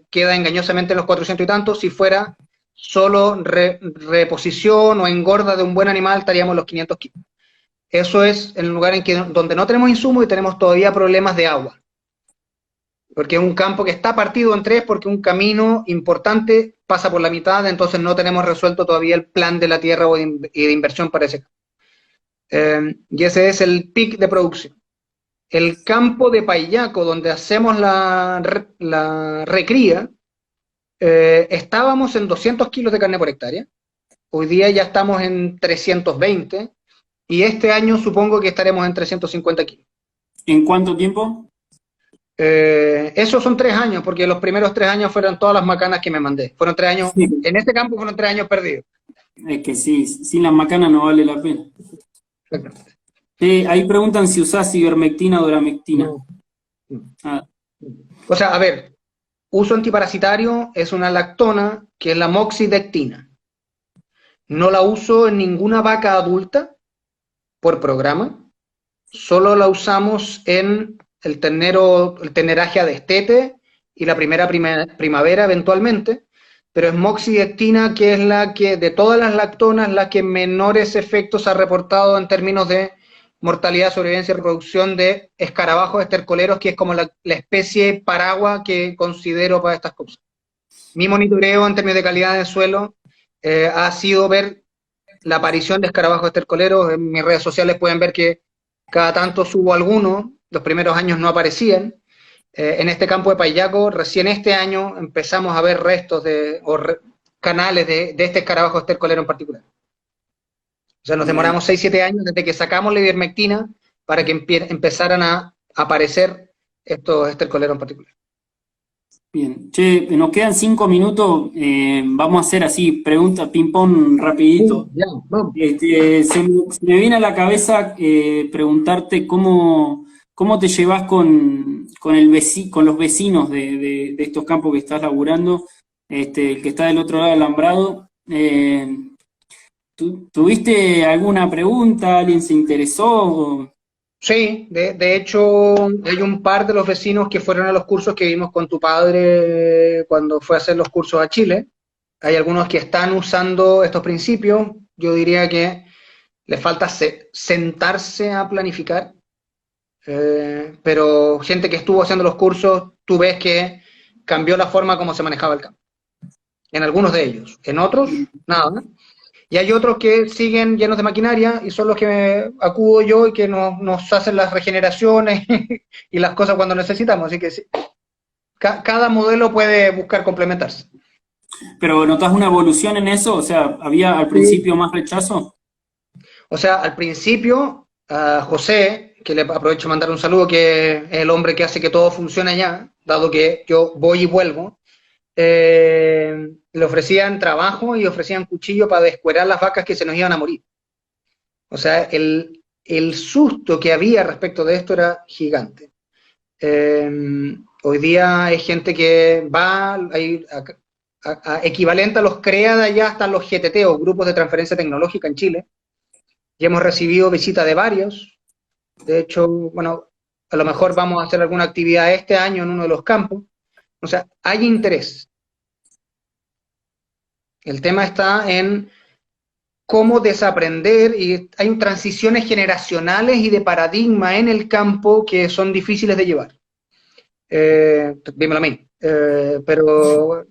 queda engañosamente en los 400 y tanto. Si fuera solo reposición o engorda de un buen animal estaríamos en los 500 kilos. Eso es en el lugar donde no tenemos insumos y tenemos todavía problemas de agua. Porque es un campo que está partido en tres porque un camino importante pasa por la mitad, entonces no tenemos resuelto todavía el plan de la tierra y de inversión para ese campo. Y ese es el pic de producción. El campo de Payaco, donde hacemos la recría, estábamos en 200 kilos de carne por hectárea, hoy día ya estamos en 320 y este año supongo que estaremos en 350 kilos. ¿En cuánto tiempo? Esos son 3 años, porque los primeros 3 años fueron todas las macanas que me mandé. Fueron 3 años, Sí, en este campo fueron 3 años perdidos. es que sí, sin las macanas no vale la pena. Exacto. Ahí preguntan si usás ivermectina o doramectina. No. Ah, O sea, a ver, uso antiparasitario es una lactona que es la moxidectina. No la uso en ninguna vaca adulta por programa, solo la usamos en el terneraje a destete y la primavera eventualmente, pero es moxidectina que es la que, de todas las lactonas, la que menores efectos ha reportado en términos de mortalidad, sobrevivencia y reproducción de escarabajos estercoleros, que es como la especie paraguas que considero para estas cosas. Mi monitoreo en términos de calidad de suelo ha sido ver la aparición de escarabajos estercoleros. En mis redes sociales pueden ver que cada tanto subo alguno, los primeros años no aparecían. En este campo de Payaco, recién este año empezamos a ver restos canales de este escarabajo estercolero en particular. O sea, nos bien, demoramos 6-7 años desde que sacamos la ivermectina para que empezaran a aparecer estos estercoleros en particular. bien. Che, nos quedan 5 minutos. Vamos a hacer así, pregunta ping-pong rapidito. Ya, vamos. Se me viene a la cabeza preguntarte cómo te llevas con los vecinos de estos campos que estás laburando, el que está del otro lado del alambrado. ¿Tuviste alguna pregunta? ¿Alguien se interesó? Sí, de hecho, hay un par de los vecinos que fueron a los cursos que vimos con tu padre cuando fue a hacer los cursos a Chile. Hay algunos que están usando estos principios. Yo diría que les falta sentarse a planificar, pero gente que estuvo haciendo los cursos, tú ves que cambió la forma como se manejaba el campo. En algunos de ellos. En otros, nada. Y hay otros que siguen llenos de maquinaria y son los que acudo yo y que nos hacen las regeneraciones y las cosas cuando necesitamos. Así que sí, cada modelo puede buscar complementarse. ¿Pero notas una evolución en eso? O sea, ¿había al Sí. principio más rechazo? O sea, al principio, a José, que le aprovecho de mandar un saludo, que es el hombre que hace que todo funcione allá, dado que yo voy y vuelvo, le ofrecían trabajo y ofrecían cuchillo para descuerar las vacas que se nos iban a morir. O sea, el susto que había respecto de esto era gigante. Hoy día hay gente que va, equivalente a los CREA de allá, hasta los GTT o grupos de transferencia tecnológica en Chile, y hemos recibido visitas de varios. De hecho, bueno, a lo mejor vamos a hacer alguna actividad este año en uno de los campos. O sea, hay interés. El tema está en cómo desaprender y hay transiciones generacionales y de paradigma en el campo que son difíciles de llevar. Dímelo a mí. Pero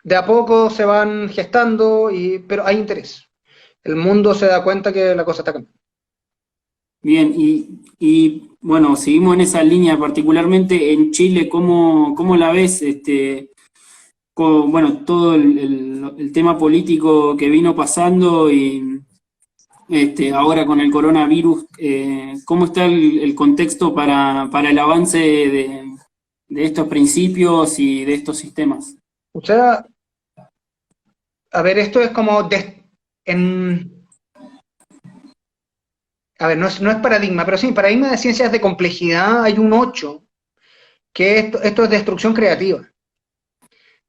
de a poco se van gestando, pero hay interés. El mundo se da cuenta que la cosa está cambiando. Bien, bueno, seguimos en esa línea, particularmente en Chile, ¿cómo la ves? Bueno, todo el tema político que vino pasando y ahora con el coronavirus, ¿cómo está el contexto para el avance de estos principios y de estos sistemas? O sea, a ver, esto es como a ver, no es paradigma, pero sí, paradigma de ciencias de complejidad hay un 8, que esto es destrucción creativa.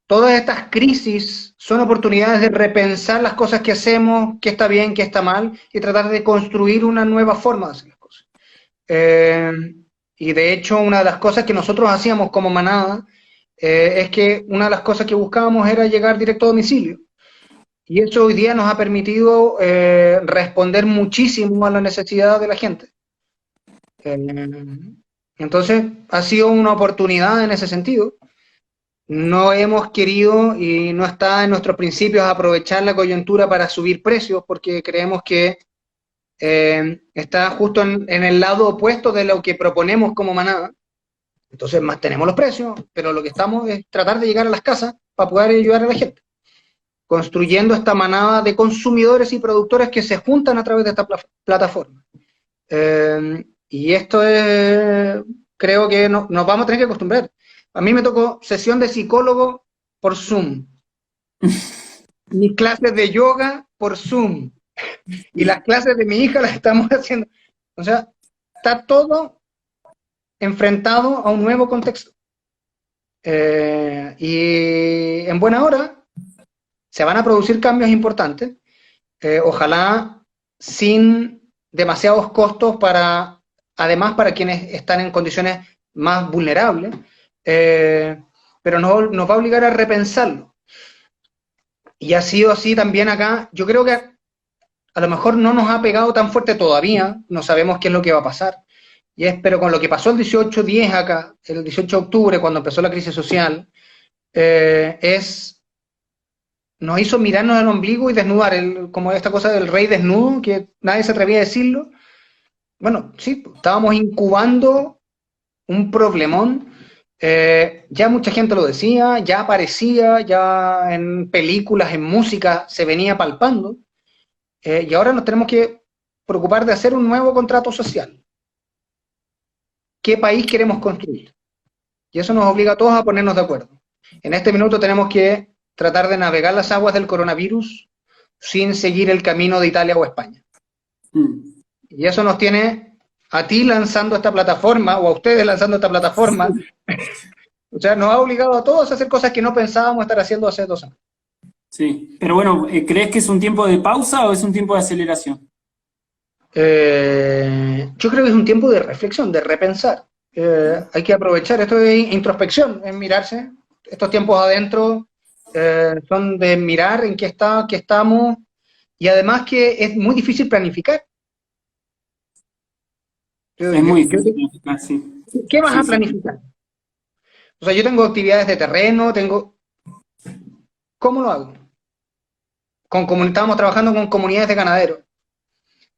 Todas estas crisis son oportunidades de repensar las cosas que hacemos, qué está bien, qué está mal, y tratar de construir una nueva forma de hacer las cosas. Y de hecho, una de las cosas que nosotros hacíamos como manada, es que una de las cosas que buscábamos era llegar directo a domicilio. Y eso hoy día nos ha permitido responder muchísimo a la necesidad de la gente. Entonces, ha sido una oportunidad en ese sentido. No hemos querido y no está en nuestros principios aprovechar la coyuntura para subir precios porque creemos que está justo en el lado opuesto de lo que proponemos como manada. Entonces, mantenemos los precios, pero lo que estamos es tratar de llegar a las casas para poder ayudar a la gente, construyendo esta manada de consumidores y productores que se juntan a través de esta plataforma. Y esto es, creo que nos vamos a tener que acostumbrar. A mí me tocó sesión de psicólogo por Zoom, mis clases de yoga por Zoom, y las clases de mi hija las estamos haciendo. O sea, está todo enfrentado a un nuevo contexto. Y en buena hora se van a producir cambios importantes, ojalá sin demasiados costos además para quienes están en condiciones más vulnerables, pero nos va a obligar a repensarlo. Y ha sido así también acá. Yo creo que a lo mejor no nos ha pegado tan fuerte todavía, no sabemos qué es lo que va a pasar, pero con lo que pasó el 18-10 acá, el 18 de octubre, cuando empezó la crisis social, nos hizo mirarnos el ombligo y desnudar, como esta cosa del rey desnudo, que nadie se atrevía a decirlo. Bueno, sí, estábamos incubando un problemón. Ya mucha gente lo decía, ya aparecía, ya en películas, en música, se venía palpando. Y ahora nos tenemos que preocupar de hacer un nuevo contrato social. ¿Qué país queremos construir? Y eso nos obliga a todos a ponernos de acuerdo. En este minuto tenemos que tratar de navegar las aguas del coronavirus sin seguir el camino de Italia o España. Y eso nos tiene a ti lanzando esta plataforma, o a ustedes lanzando esta plataforma. O sea, nos ha obligado a todos a hacer cosas que no pensábamos estar haciendo hace 2 años. Sí, pero bueno, ¿crees que es un tiempo de pausa o es un tiempo de aceleración? Yo creo que es un tiempo de reflexión, de repensar. Hay que aprovechar, esto de introspección, es mirarse. Estos tiempos adentro son de mirar en qué estamos, y además que es muy difícil planificar. Es muy difícil planificar, sí. ¿Qué vas a planificar? O sea, yo tengo actividades de terreno, ¿cómo lo hago? Estábamos trabajando con comunidades de ganaderos.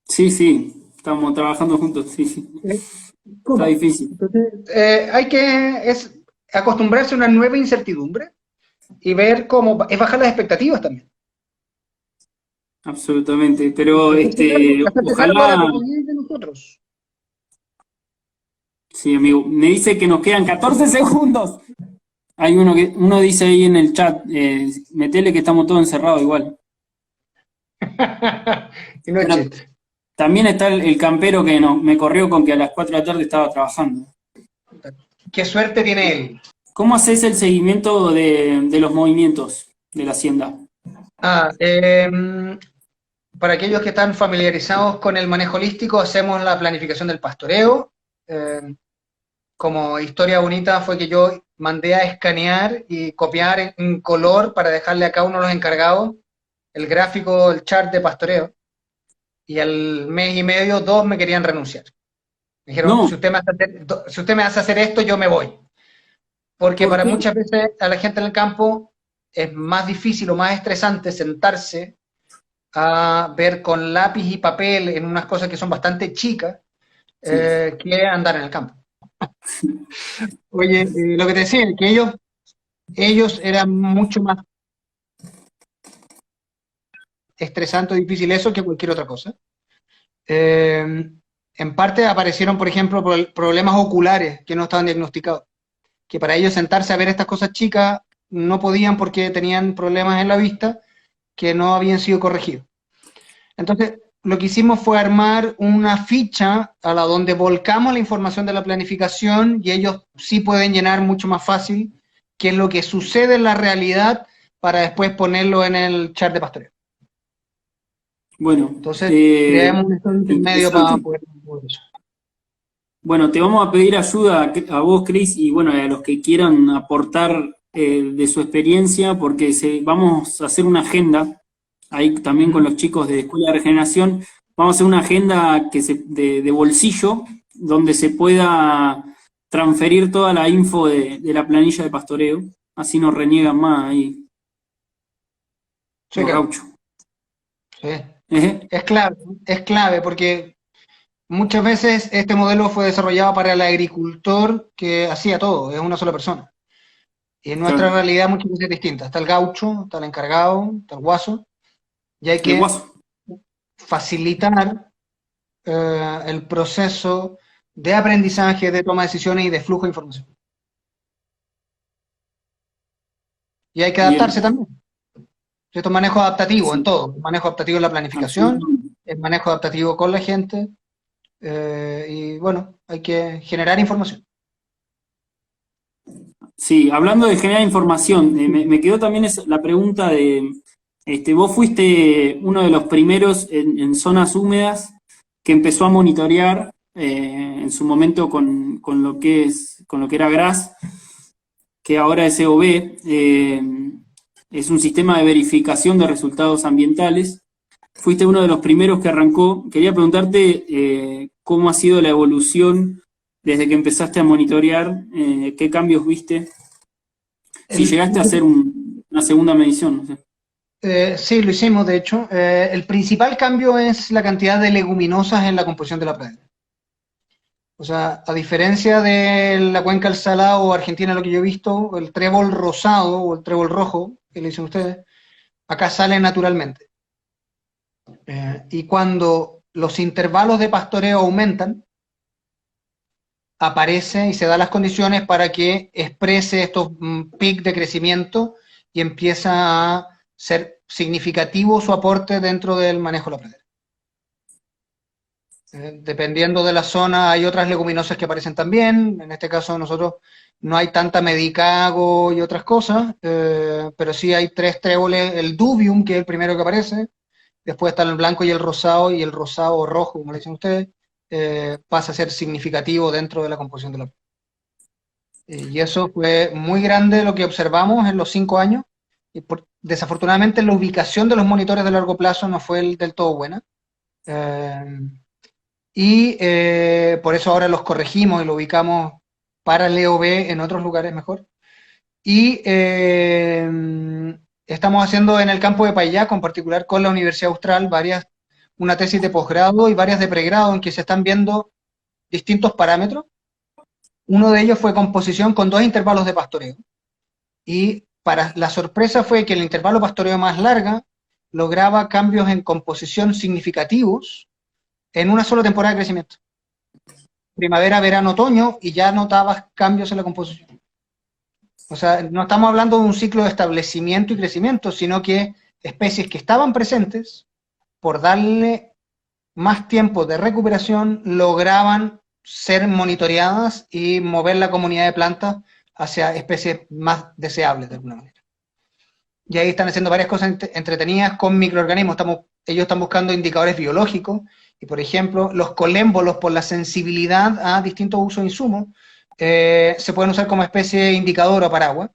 Sí, estamos trabajando juntos, sí. ¿Cómo? Está difícil. Entonces, hay que acostumbrarse a una nueva incertidumbre y ver cómo es bajar las expectativas también. Absolutamente, pero ojalá. De nosotros. Sí, amigo, me dice que nos quedan 14 segundos. Hay uno dice ahí en el chat, metele que estamos todos encerrados igual. Y no es chiste. También está el campero que me corrió con que a las 4 de la tarde estaba trabajando. Qué suerte tiene él. ¿Cómo haces el seguimiento de los movimientos de la hacienda? para aquellos que están familiarizados con el manejo holístico, hacemos la planificación del pastoreo. Como historia bonita fue que yo mandé a escanear y copiar en color para dejarle a cada uno de los encargados el gráfico, el chart de pastoreo. Y al mes y medio, 2 me querían renunciar. Me dijeron, No, si usted me hace hacer esto, yo me voy. Porque ¿por para qué? muchas veces a la gente en el campo es más difícil o más estresante sentarse a ver con lápiz y papel en unas cosas que son bastante chicas Sí. que andar en el campo. Oye, lo que te decía, que ellos eran mucho más estresante o difícil eso que cualquier otra cosa. En parte aparecieron, por ejemplo, problemas oculares que no estaban diagnosticados, que para ellos sentarse a ver estas cosas chicas no podían porque tenían problemas en la vista que no habían sido corregidos. Entonces, lo que hicimos fue armar una ficha a la donde volcamos la información de la planificación y ellos sí pueden llenar mucho más fácil qué es lo que sucede en la realidad para después ponerlo en el chart de pastoreo. Bueno, Entonces, creamos un estado intermedio para interesante. poder hacer eso. Bueno, te vamos a pedir ayuda a vos, Cris, y bueno, a los que quieran aportar de su experiencia, porque vamos a hacer una agenda, ahí también con los chicos de Escuela de Regeneración, vamos a hacer una agenda de bolsillo, donde se pueda transferir toda la info de la planilla de pastoreo, así no reniegan más ahí Sí, los gauchos. sí. ¿Eh? Es clave porque muchas veces este modelo fue desarrollado para el agricultor que hacía todo, es una sola persona. Y en nuestra Claro, realidad muchas veces es distinta. Está el gaucho, está el encargado, está el guaso, y hay el que guaso. facilitar el proceso de aprendizaje, de toma de decisiones y de flujo de información. Y hay que adaptarse Bien, también. Esto es manejo adaptativo en sí, todo. Manejo adaptativo en la planificación, absolutamente. es manejo adaptativo con la gente, y bueno, hay que generar información. Sí, hablando de generar información, me quedó también la pregunta de, vos fuiste uno de los primeros en zonas húmedas que empezó a monitorear en su momento con con lo que era GRAS, que ahora es EOB, es un sistema de verificación de resultados ambientales. Fuiste uno de los primeros que arrancó. Quería preguntarte cómo ha sido la evolución desde que empezaste a monitorear, qué cambios viste, si El, llegaste a hacer una segunda medición. No sé. sí, lo hicimos, de hecho. El principal cambio es la cantidad de leguminosas en la composición de la pradera. O sea, a diferencia de la cuenca del Salado o Argentina, lo que yo he visto, el trébol rosado o el trébol rojo, que le dicen ustedes, acá sale naturalmente. Y cuando los intervalos de pastoreo aumentan, aparece y se da las condiciones para que exprese estos picos de crecimiento y empieza a ser significativo su aporte dentro del manejo de la pradera. Dependiendo de la zona, hay otras leguminosas que aparecen también. En este caso, nosotros no hay tanta medicago y otras cosas, pero sí hay 3 tréboles. El dubium, que es el primero que aparece, después está el blanco y el rosado o rojo, como le dicen ustedes, pasa a ser significativo dentro de la composición de la. Y eso fue muy grande lo que observamos en los 5 años. Y desafortunadamente la ubicación de los monitores de largo plazo no fue del todo buena. Por eso ahora los corregimos y lo ubicamos para el EOB en otros lugares mejor. Y estamos haciendo en el campo de Payaco, en particular con la Universidad Austral, una tesis de posgrado y varias de pregrado en que se están viendo distintos parámetros. Uno de ellos fue composición con 2 intervalos de pastoreo. Y para la sorpresa fue que el intervalo pastoreo más larga lograba cambios en composición significativos en una sola temporada de crecimiento. Primavera, verano, otoño, y ya notabas cambios en la composición. O sea, no estamos hablando de un ciclo de establecimiento y crecimiento, sino que especies que estaban presentes, por darle más tiempo de recuperación, lograban ser monitoreadas y mover la comunidad de plantas hacia especies más deseables de alguna manera. Y ahí están haciendo varias cosas entretenidas con microorganismos. Estamos ellos están buscando indicadores biológicos, y por ejemplo, los colémbolos por la sensibilidad a distintos usos de insumos, se pueden usar como especie de indicador o paraguas,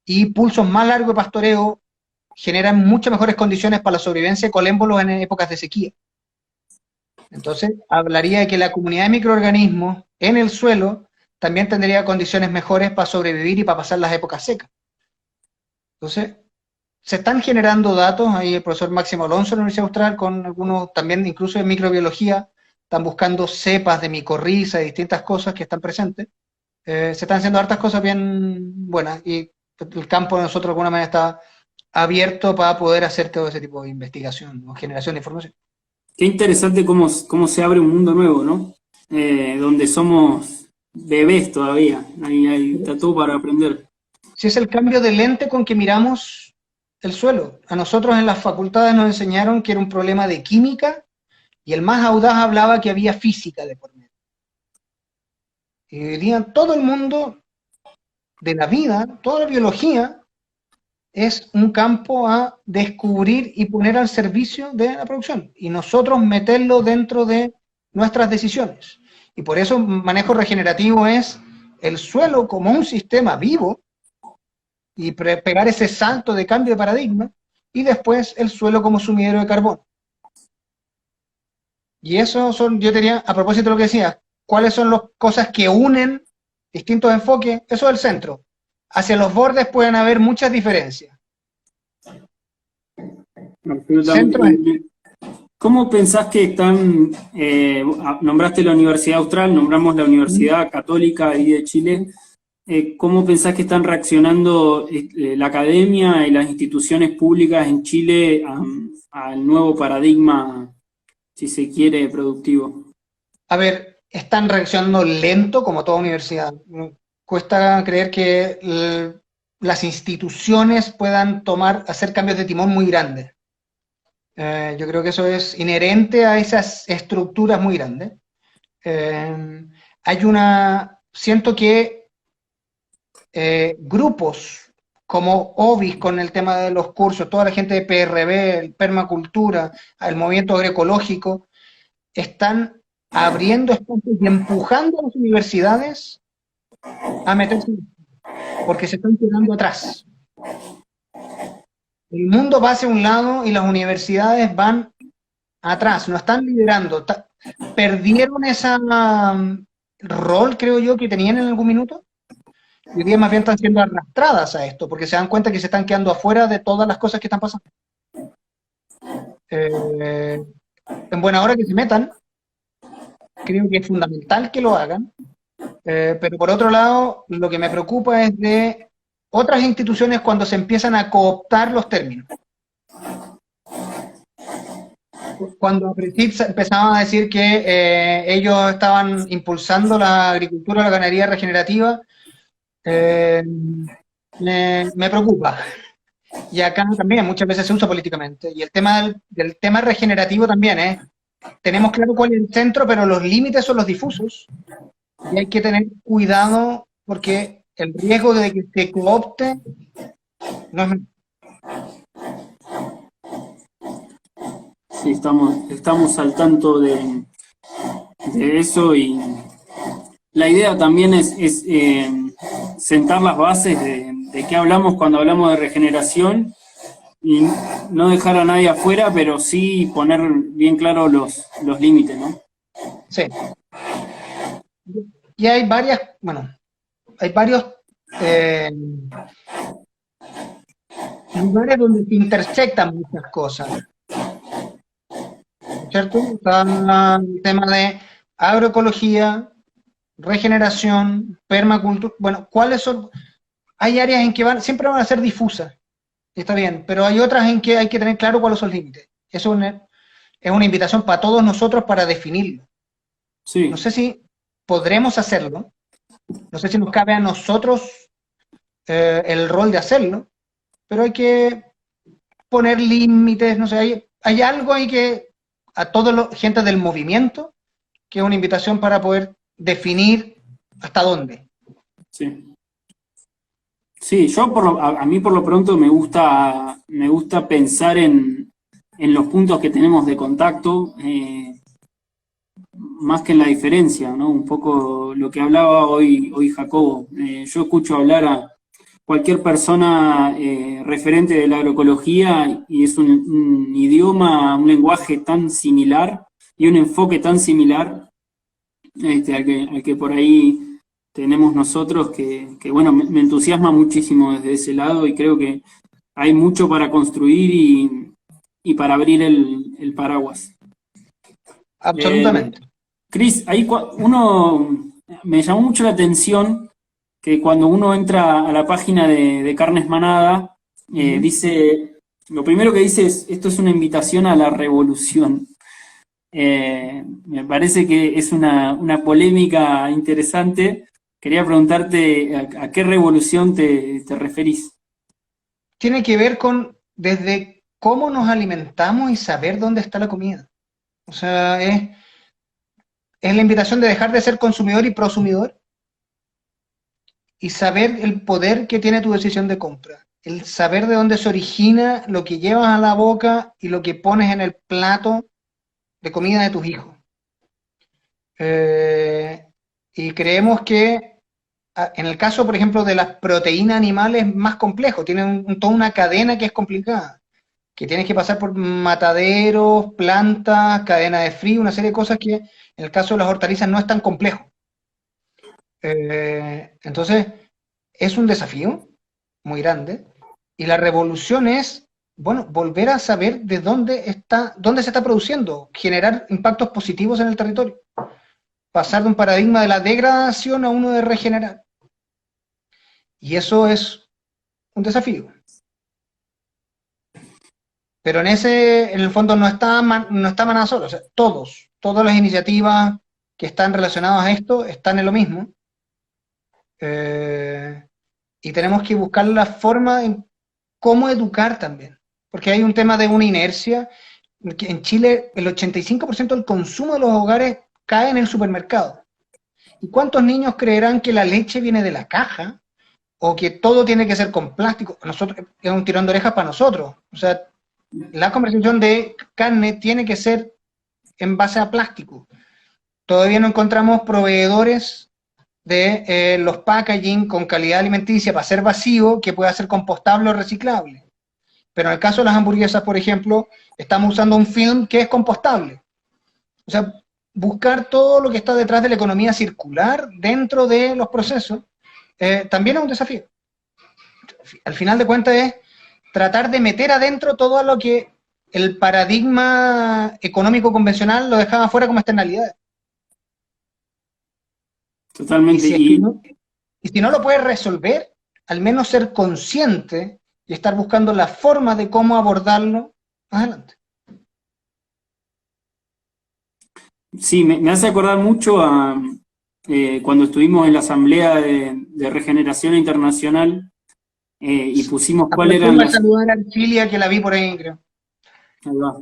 y pulsos más largos de pastoreo generan muchas mejores condiciones para la sobrevivencia de colémbolos en épocas de sequía. Entonces, hablaría de que la comunidad de microorganismos en el suelo también tendría condiciones mejores para sobrevivir y para pasar las épocas secas. Entonces, se están generando datos, ahí el profesor Máximo Alonso de la Universidad Austral, con algunos también incluso de microbiología, están buscando cepas de micorriza y distintas cosas que están presentes. Se están haciendo hartas cosas bien buenas, y el campo de nosotros de alguna manera está abierto para poder hacer todo ese tipo de investigación o generación de información. Qué interesante cómo se abre un mundo nuevo, ¿no? Donde somos bebés todavía, está todo para aprender. Si es el cambio de lente con que miramos el suelo. A nosotros en las facultades nos enseñaron que era un problema de química, y el más audaz hablaba que había física de por medio. Y hoy día todo el mundo de la vida, toda la biología, es un campo a descubrir y poner al servicio de la producción, y nosotros meterlo dentro de nuestras decisiones. Y por eso manejo regenerativo es el suelo como un sistema vivo, y pegar ese salto de cambio de paradigma, y después el suelo como sumidero de carbono. Y eso son, yo diría, a propósito de lo que decía, ¿cuáles son las cosas que unen distintos enfoques? Eso es el centro. Hacia los bordes pueden haber muchas diferencias. Centro es... ¿Cómo pensás que están, nombraste la Universidad Austral, nombramos la Universidad Católica ahí de Chile, ¿cómo pensás que están reaccionando la academia y las instituciones públicas en Chile al nuevo paradigma, si se quiere, productivo? A ver, están reaccionando lento, como toda universidad. Cuesta creer que las instituciones puedan hacer cambios de timón muy grandes. Yo creo que eso es inherente a esas estructuras muy grandes. Siento que grupos como OBIS con el tema de los cursos, toda la gente de PRB, el permacultura, el movimiento agroecológico, están abriendo espacios y empujando a las universidades a meterse, porque se están quedando atrás. El mundo va hacia un lado y las universidades van atrás, no están liderando. Perdieron ese rol, creo yo, que tenían en algún minuto. Y hoy día más bien están siendo arrastradas a esto, porque se dan cuenta que se están quedando afuera de todas las cosas que están pasando. En buena hora que se metan, creo que es fundamental que lo hagan, pero por otro lado, lo que me preocupa es de otras instituciones cuando se empiezan a cooptar los términos. Cuando empezaban a decir que ellos estaban impulsando la agricultura, la ganadería regenerativa, me preocupa. Y acá también muchas veces se usa políticamente. Y el tema del tema regenerativo también, tenemos claro cuál es el centro, pero los límites son los difusos. Y hay que tener cuidado porque el riesgo de que se coopte no es... Sí, estamos al tanto de eso, y la idea también es sentar las bases de qué hablamos cuando hablamos de regeneración, y no dejar a nadie afuera, pero sí poner bien claro los límites, ¿no? Sí. Y hay varios lugares donde se intersectan muchas cosas, ¿cierto? Está el tema de agroecología, regeneración, permacultura. Bueno, ¿cuáles son? Hay áreas en que siempre van a ser difusas, está bien, pero hay otras en que hay que tener claro cuáles son los límites. Eso es una invitación para todos nosotros para definirlo. Sí. No sé si podremos hacerlo, no sé si nos cabe a nosotros el rol de hacerlo, pero hay que poner límites, no sé, hay algo ahí que a toda la gente del movimiento, que es una invitación para poder definir hasta dónde. Sí. Sí, yo a mí por lo pronto me gusta pensar en en los puntos que tenemos de contacto, más que en la diferencia, ¿no? Un poco lo que hablaba hoy Jacobo. Yo escucho hablar a cualquier persona referente de la agroecología y es un idioma, un lenguaje tan similar y un enfoque tan similar al que por ahí tenemos nosotros, que bueno, me entusiasma muchísimo desde ese lado y creo que hay mucho para construir y para abrir el paraguas. Absolutamente. Cris, ahí me llamó mucho la atención que cuando uno entra a la página de Carnes Manada, dice, lo primero que dice es, esto es una invitación a la revolución. Me parece que es una polémica interesante. Quería preguntarte a qué revolución te referís. Tiene que ver con desde cómo nos alimentamos y saber dónde está la comida. O sea, es la invitación de dejar de ser consumidor y prosumidor y saber el poder que tiene tu decisión de compra. El saber de dónde se origina lo que llevas a la boca y lo que pones en el plato de comida de tus hijos. Y creemos que en el caso, por ejemplo, de las proteínas animales es más complejo, tienen toda una cadena que es complicada, que tienes que pasar por mataderos, plantas, cadena de frío, una serie de cosas que en el caso de las hortalizas no es tan complejo. Entonces, es un desafío muy grande, y la revolución es, bueno, volver a saber de dónde se está produciendo, generar impactos positivos en el territorio, pasar de un paradigma de la degradación a uno de regenerar. Y eso es un desafío. Pero en el fondo no está Manada solo, o sea, todas las iniciativas que están relacionadas a esto están en lo mismo. Y tenemos que buscar la forma en cómo educar también, porque hay un tema de una inercia. En Chile el 85% del consumo de los hogares cae en el supermercado. ¿Y cuántos niños creerán que la leche viene de la caja o que todo tiene que ser con plástico? Nosotros, es un tirón de orejas para nosotros. O sea, la conversión de carne tiene que ser en base a plástico. Todavía no encontramos proveedores de los packaging con calidad alimenticia para ser vacío que pueda ser compostable o reciclable. Pero en el caso de las hamburguesas, por ejemplo, estamos usando un film que es compostable. O sea, buscar todo lo que está detrás de la economía circular dentro de los procesos también es un desafío. Al final de cuentas es tratar de meter adentro todo lo que el paradigma económico convencional lo dejaba fuera como externalidades. Totalmente. Y si no lo puedes resolver, al menos ser consciente y estar buscando la forma de cómo abordarlo más adelante. Sí, me hace acordar mucho a cuando estuvimos en la Asamblea de Regeneración Internacional y pusimos cuáles eran las... saludar a Archilia, que la vi por ahí, creo. Ahí va.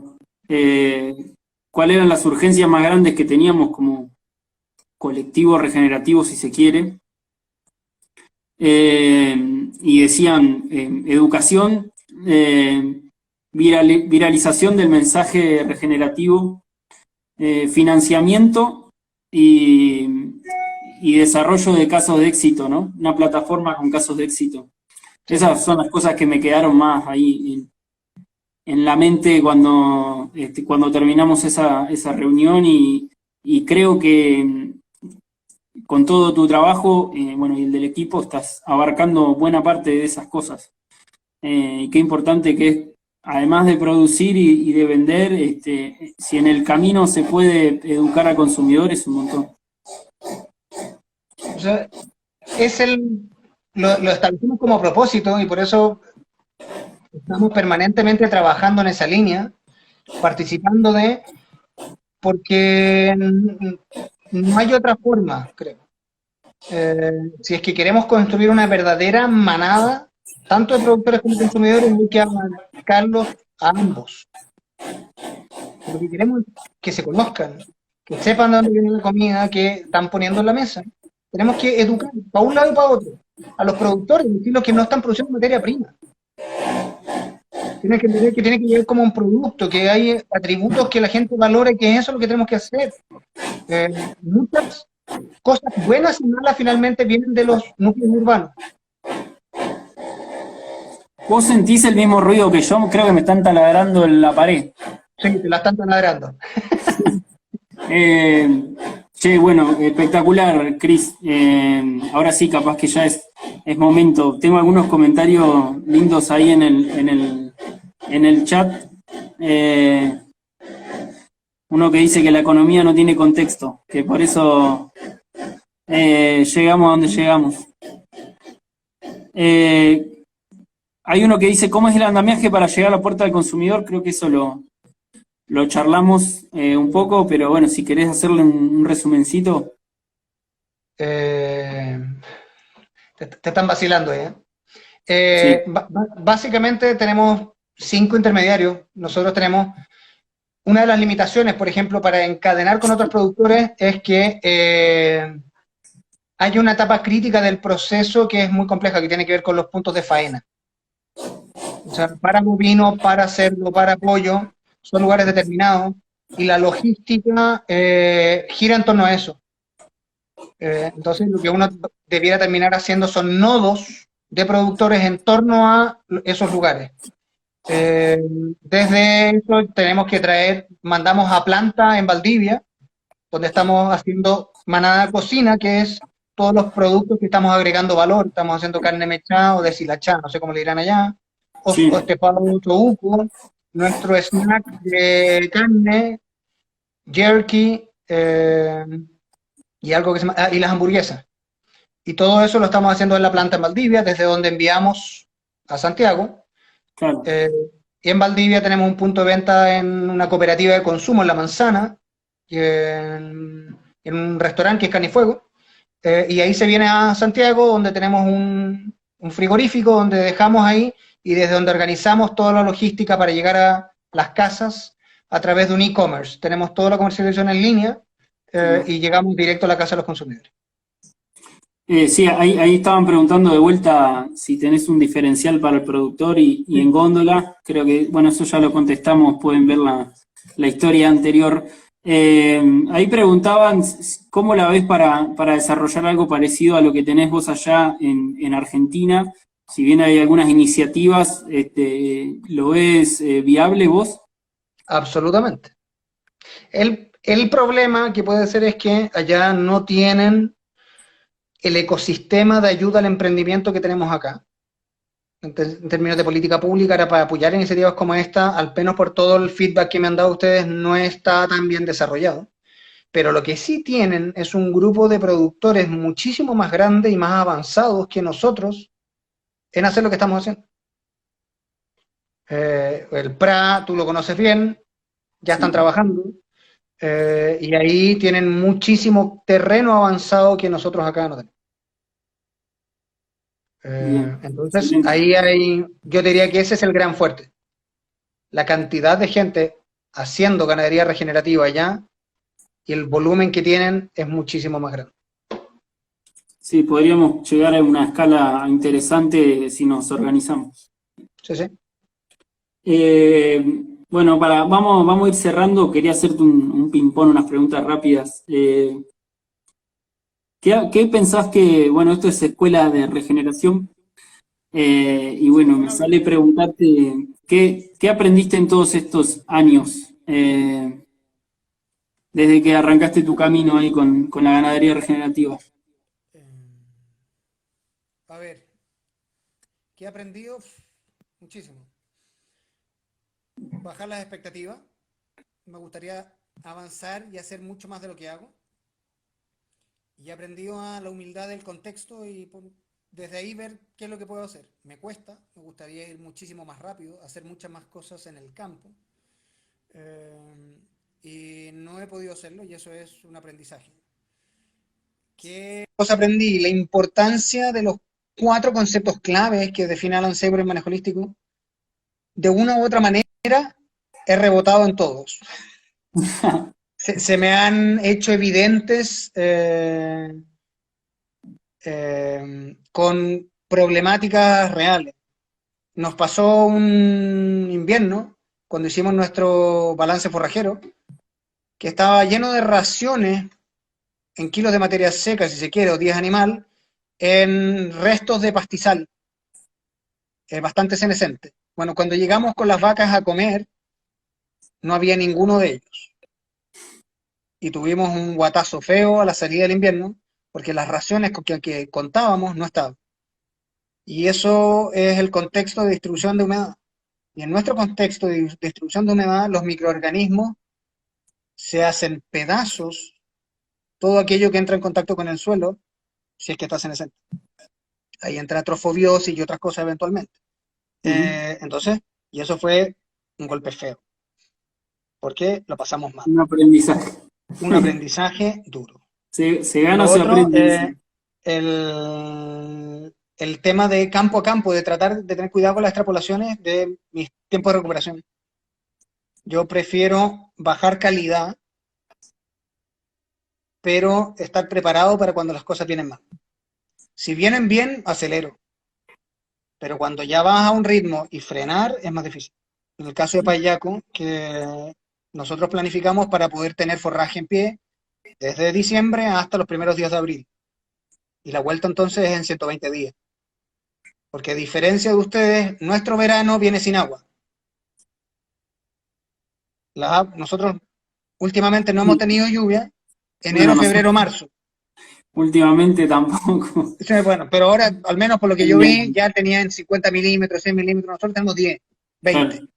Cuáles eran las urgencias más grandes que teníamos como colectivo regenerativo, si se quiere. Y decían educación, viralización del mensaje regenerativo, financiamiento y desarrollo de casos de éxito, ¿no? Una plataforma con casos de éxito. Esas son las cosas que me quedaron más ahí en la mente cuando terminamos esa reunión y creo que con todo tu trabajo, bueno, y el del equipo, estás abarcando buena parte de esas cosas. Y qué importante que es, además de producir y de vender, si en el camino se puede educar al consumidor, es un montón. O sea, lo establecimos como propósito y por eso estamos permanentemente trabajando en esa línea, participando porque no hay otra forma, creo. Si es que queremos construir una verdadera manada, tanto de productores como de consumidores, hay que abarcarlos a ambos. Lo que queremos es que se conozcan, que sepan de dónde viene la comida que están poniendo en la mesa. Tenemos que educar para un lado y para otro a los productores, decirles que no están produciendo materia prima. Tienes que entender que tiene que llegar como un producto, que hay atributos que la gente valore, que eso es lo que tenemos que hacer. Muchas cosas buenas y malas finalmente vienen de los núcleos urbanos. ¿Vos sentís el mismo ruido que yo? Creo que me están taladrando en la pared. Sí, te la están taladrando. Che, bueno, espectacular, Cris. Ahora sí, capaz que ya es momento. Tengo algunos comentarios lindos ahí en el chat. Uno que dice que la economía no tiene contexto, que por eso llegamos a donde llegamos. Hay uno que dice, ¿cómo es el andamiaje para llegar a la puerta del consumidor? Creo que eso lo charlamos un poco, pero bueno, si querés hacerle un resumencito. Te están vacilando, ¿eh? Sí, Básicamente tenemos 5 intermediarios. Nosotros tenemos una de las limitaciones, por ejemplo, para encadenar con otros productores es que hay una etapa crítica del proceso que es muy compleja, que tiene que ver con los puntos de faena. O sea, para bovino, para cerdo, para pollo, son lugares determinados y la logística gira en torno a eso. Entonces, lo que uno debiera terminar haciendo son nodos de productores en torno a esos lugares. Desde eso tenemos que mandamos a planta en Valdivia, donde estamos haciendo manada cocina, que es todos los productos que estamos agregando valor. Estamos haciendo carne mechada o deshilachada, no sé cómo le dirán allá, sí. o estefado chouco, nuestro snack de carne, jerky, y algo que se llama, y las hamburguesas. Y todo eso lo estamos haciendo en la planta en Valdivia, desde donde enviamos a Santiago. Claro. Y en Valdivia tenemos un punto de venta en una cooperativa de consumo en La Manzana, y en un restaurante que es Canifuego. Y ahí se viene a Santiago, donde tenemos un frigorífico, donde dejamos ahí y desde donde organizamos toda la logística para llegar a las casas a través de un e-commerce. Tenemos toda la comercialización en línea y llegamos directo a la casa de los consumidores. Sí, ahí estaban preguntando de vuelta si tenés un diferencial para el productor y en góndola. Creo que, bueno, eso ya lo contestamos, pueden ver la historia anterior. Ahí preguntaban cómo la ves para desarrollar algo parecido a lo que tenés vos allá en Argentina. Si bien hay algunas iniciativas, ¿lo ves viable vos? Absolutamente. El problema que puede ser es que allá no tienen el ecosistema de ayuda al emprendimiento que tenemos acá. En términos de política pública, era para apoyar iniciativas como esta, al menos por todo el feedback que me han dado ustedes, no está tan bien desarrollado. Pero lo que sí tienen es un grupo de productores muchísimo más grande y más avanzados que nosotros en hacer lo que estamos haciendo. El PRA, tú lo conoces bien, ya están trabajando, y ahí tienen muchísimo terreno avanzado que nosotros acá no tenemos. Entonces, ahí yo diría que ese es el gran fuerte. La cantidad de gente haciendo ganadería regenerativa allá y el volumen que tienen es muchísimo más grande. Sí, podríamos llegar a una escala interesante si nos organizamos. Sí, sí. Bueno, vamos a ir cerrando. Quería hacerte un ping-pong, unas preguntas rápidas. ¿Qué pensás que, bueno, esto es escuela de regeneración? Y bueno, me sale preguntarte, ¿qué aprendiste en todos estos años? Desde que arrancaste tu camino ahí con la ganadería regenerativa. A ver, ¿qué he aprendido? Muchísimo. Bajar las expectativas. Me gustaría avanzar y hacer mucho más de lo que hago. Y he aprendido a la humildad del contexto y desde ahí ver qué es lo que puedo hacer. Me cuesta, me gustaría ir muchísimo más rápido, hacer muchas más cosas en el campo. Y no he podido hacerlo y eso es un aprendizaje. ¿Qué cosa aprendí? La importancia de los 4 conceptos claves que define Alan Seiberg en manejo holístico. De una u otra manera he rebotado en todos. Se me han hecho evidentes con problemáticas reales. nos pasó un invierno, cuando hicimos nuestro balance forrajero, que estaba lleno de raciones en kilos de materia seca, si se quiere, o días animal, en restos de pastizal, bastante senescente. Bueno, cuando llegamos con las vacas a comer, no había ninguno de ellos. Y tuvimos un guatazo feo a la salida del invierno, porque las raciones con que contábamos no estaban. Y eso es el contexto de distribución de humedad. Y en nuestro contexto de distribución de humedad, los microorganismos se hacen pedazos, todo aquello que entra en contacto con el suelo, si es que está senescente. Ahí entra trofobiosis y otras cosas eventualmente. Entonces, y eso fue un golpe feo, porque lo pasamos mal. Un aprendizaje. Un aprendizaje duro. Se gana Lo o se otro, aprende. el tema de campo a campo, de tratar de tener cuidado con las extrapolaciones de mis tiempos de recuperación. Yo prefiero bajar calidad, pero estar preparado para cuando las cosas vienen mal. Si vienen bien, acelero. Pero cuando ya vas a un ritmo y frenar es más difícil. En el caso de Payaco, que nosotros planificamos para poder tener forraje en pie desde diciembre hasta los primeros días de abril. Y la vuelta entonces es en 120 días. Porque a diferencia de ustedes, nuestro verano viene sin agua. Nosotros últimamente no hemos tenido lluvia, Bueno, enero, febrero, marzo. últimamente tampoco. Sí, bueno, pero ahora, al menos por lo que yo Bien, vi, ya tenían 50 milímetros, 100 milímetros, nosotros tenemos 10, claro, 20.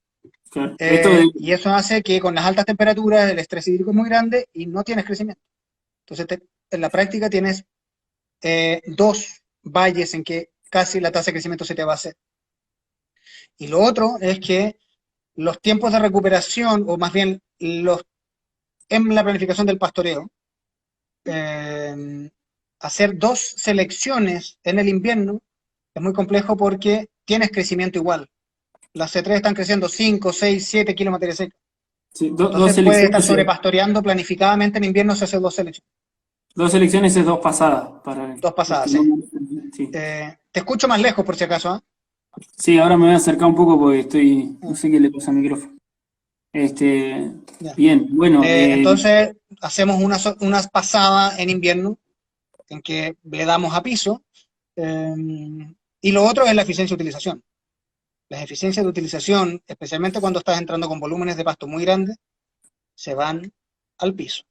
claro. Esto de, Y eso hace que con las altas temperaturas el estrés hídrico es muy grande y no tienes crecimiento. Entonces, en la práctica tienes dos valles en que casi la tasa de crecimiento se te va a hacer. Y lo otro es que los tiempos de recuperación, o más bien en la planificación del pastoreo, hacer dos selecciones en el invierno es muy complejo porque tienes crecimiento igual. Las C3 están creciendo 5, 6, 7 kilos de materia seca. sí, dos Entonces puedes estar selecciones, sobrepastoreando planificadamente en invierno, se hace dos selecciones. dos selecciones es dos pasadas para Dos los pasadas, que sí. no. Sí. Te escucho más lejos por si acaso. Sí, ahora me voy a acercar un poco porque no sé qué le pasa al micrófono. Ya. Bien, bueno, Entonces hacemos una pasada en invierno en que le damos a piso. Y lo otro es la eficiencia de utilización. Las eficiencias de utilización, especialmente cuando estás entrando con volúmenes de pasto muy grandes, se van al piso.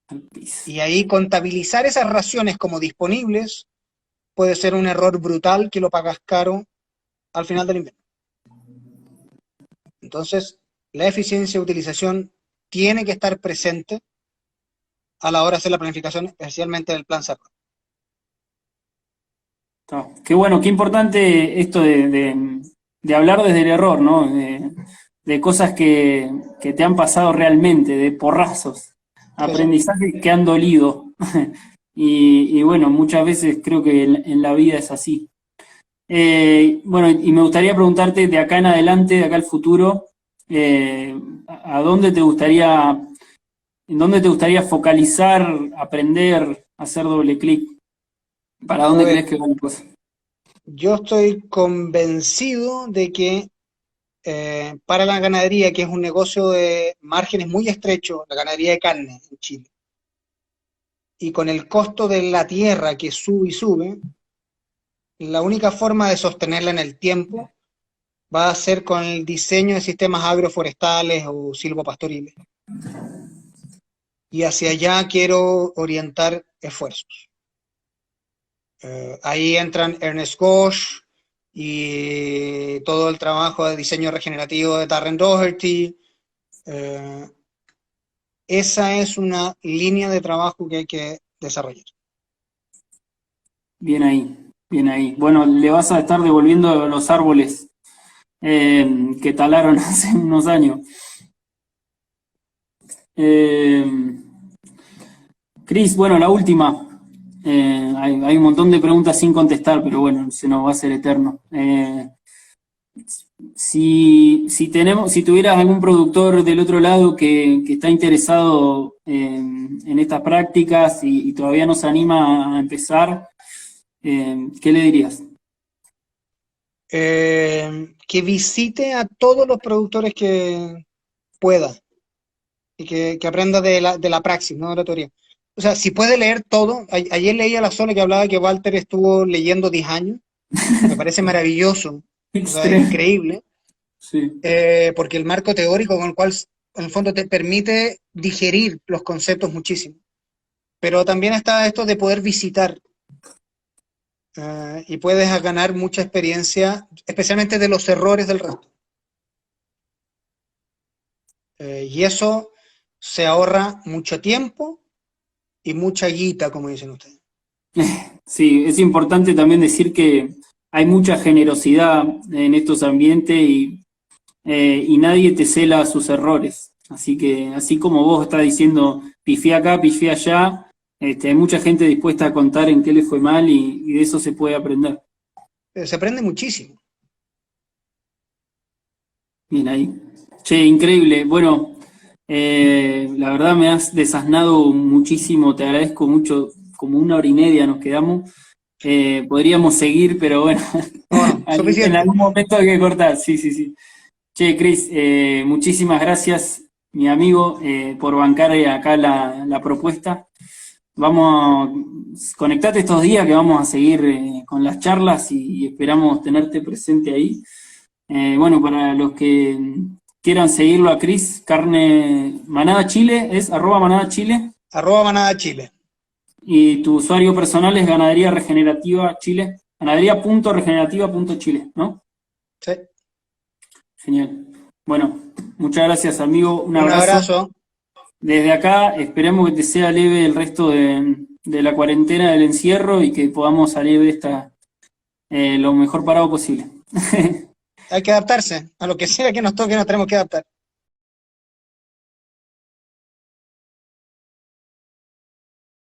al piso. Y ahí contabilizar esas raciones como disponibles puede ser un error brutal que lo pagas caro al final del invierno. Entonces, la eficiencia de utilización tiene que estar presente a la hora de hacer la planificación, especialmente del plan cerrado. Qué bueno, qué importante esto de hablar desde el error, ¿no? De cosas que te han pasado realmente, de porrazos, Sí, sí. aprendizajes que han dolido. Y bueno, muchas veces creo que en la vida es así. Bueno, y me gustaría preguntarte de acá en adelante, de acá al futuro, ¿a dónde te gustaría, en dónde te gustaría focalizar, aprender, hacer doble clic? ¿Para A dónde ver, crees que va la cosa? yo estoy convencido de que para la ganadería, que es un negocio de márgenes muy estrechos, la ganadería de carne en Chile, y con el costo de la tierra que sube y sube, la única forma de sostenerla en el tiempo va a ser con el diseño de sistemas agroforestales o silvopastoriles. Y hacia allá quiero orientar esfuerzos. Ahí entran Ernest Gosch y todo el trabajo de diseño regenerativo de Darren Doherty. Esa es una línea de trabajo que hay que desarrollar. Bien ahí, bien ahí. Bueno, le vas a estar devolviendo los árboles que talaron hace unos años. Cris, bueno, la última. Hay un montón de preguntas sin contestar, pero bueno, se nos va a hacer eterno. Si tuvieras algún productor del otro lado que está interesado en estas prácticas y todavía no se anima a empezar, ¿qué le dirías? Que visite a todos los productores que pueda y que aprenda de la praxis, no de la teoría. O sea, si puede leer todo, ayer leí a la Sole que hablaba que Walter estuvo leyendo 10 años, me parece maravilloso, o sea, Extremo. increíble, Sí. porque el marco teórico con el cual en el fondo te permite digerir los conceptos muchísimo. Pero también está esto de poder visitar y puedes ganar mucha experiencia, especialmente de los errores del resto. Y eso se ahorra mucho tiempo y mucha guita, como dicen ustedes. Sí, es importante también decir que hay mucha generosidad en estos ambientes y nadie te cela sus errores. Así que, así como vos estás diciendo, pifié acá, pifié allá, hay mucha gente dispuesta a contar en qué le fue mal y de eso se puede aprender. Se aprende muchísimo. Bien ahí. Che, increíble. Bueno, la verdad me has desasnado muchísimo, te agradezco mucho, como 1 hora y media nos quedamos. Podríamos seguir, pero bueno, Bueno, en suficiente. algún momento hay que cortar, sí, sí, sí. Che, Cris, muchísimas gracias, mi amigo, por bancar acá la propuesta. Conectate estos días que vamos a seguir con las charlas y esperamos tenerte presente ahí. Bueno, para los que quieran seguirlo a Cris, Carne Manada Chile, es @manada Chile, @manada Chile. y tu usuario personal es Ganadería Regenerativa Chile, ganadería.regenerativa.chile, ¿no? Sí. Genial. Bueno, muchas gracias, amigo. Un Un abrazo. abrazo. Desde acá esperemos que te sea leve el resto de la cuarentena, del encierro, y que podamos salir de esta lo mejor parado posible. Hay que adaptarse. A lo que sea que nos toque, nos tenemos que adaptar.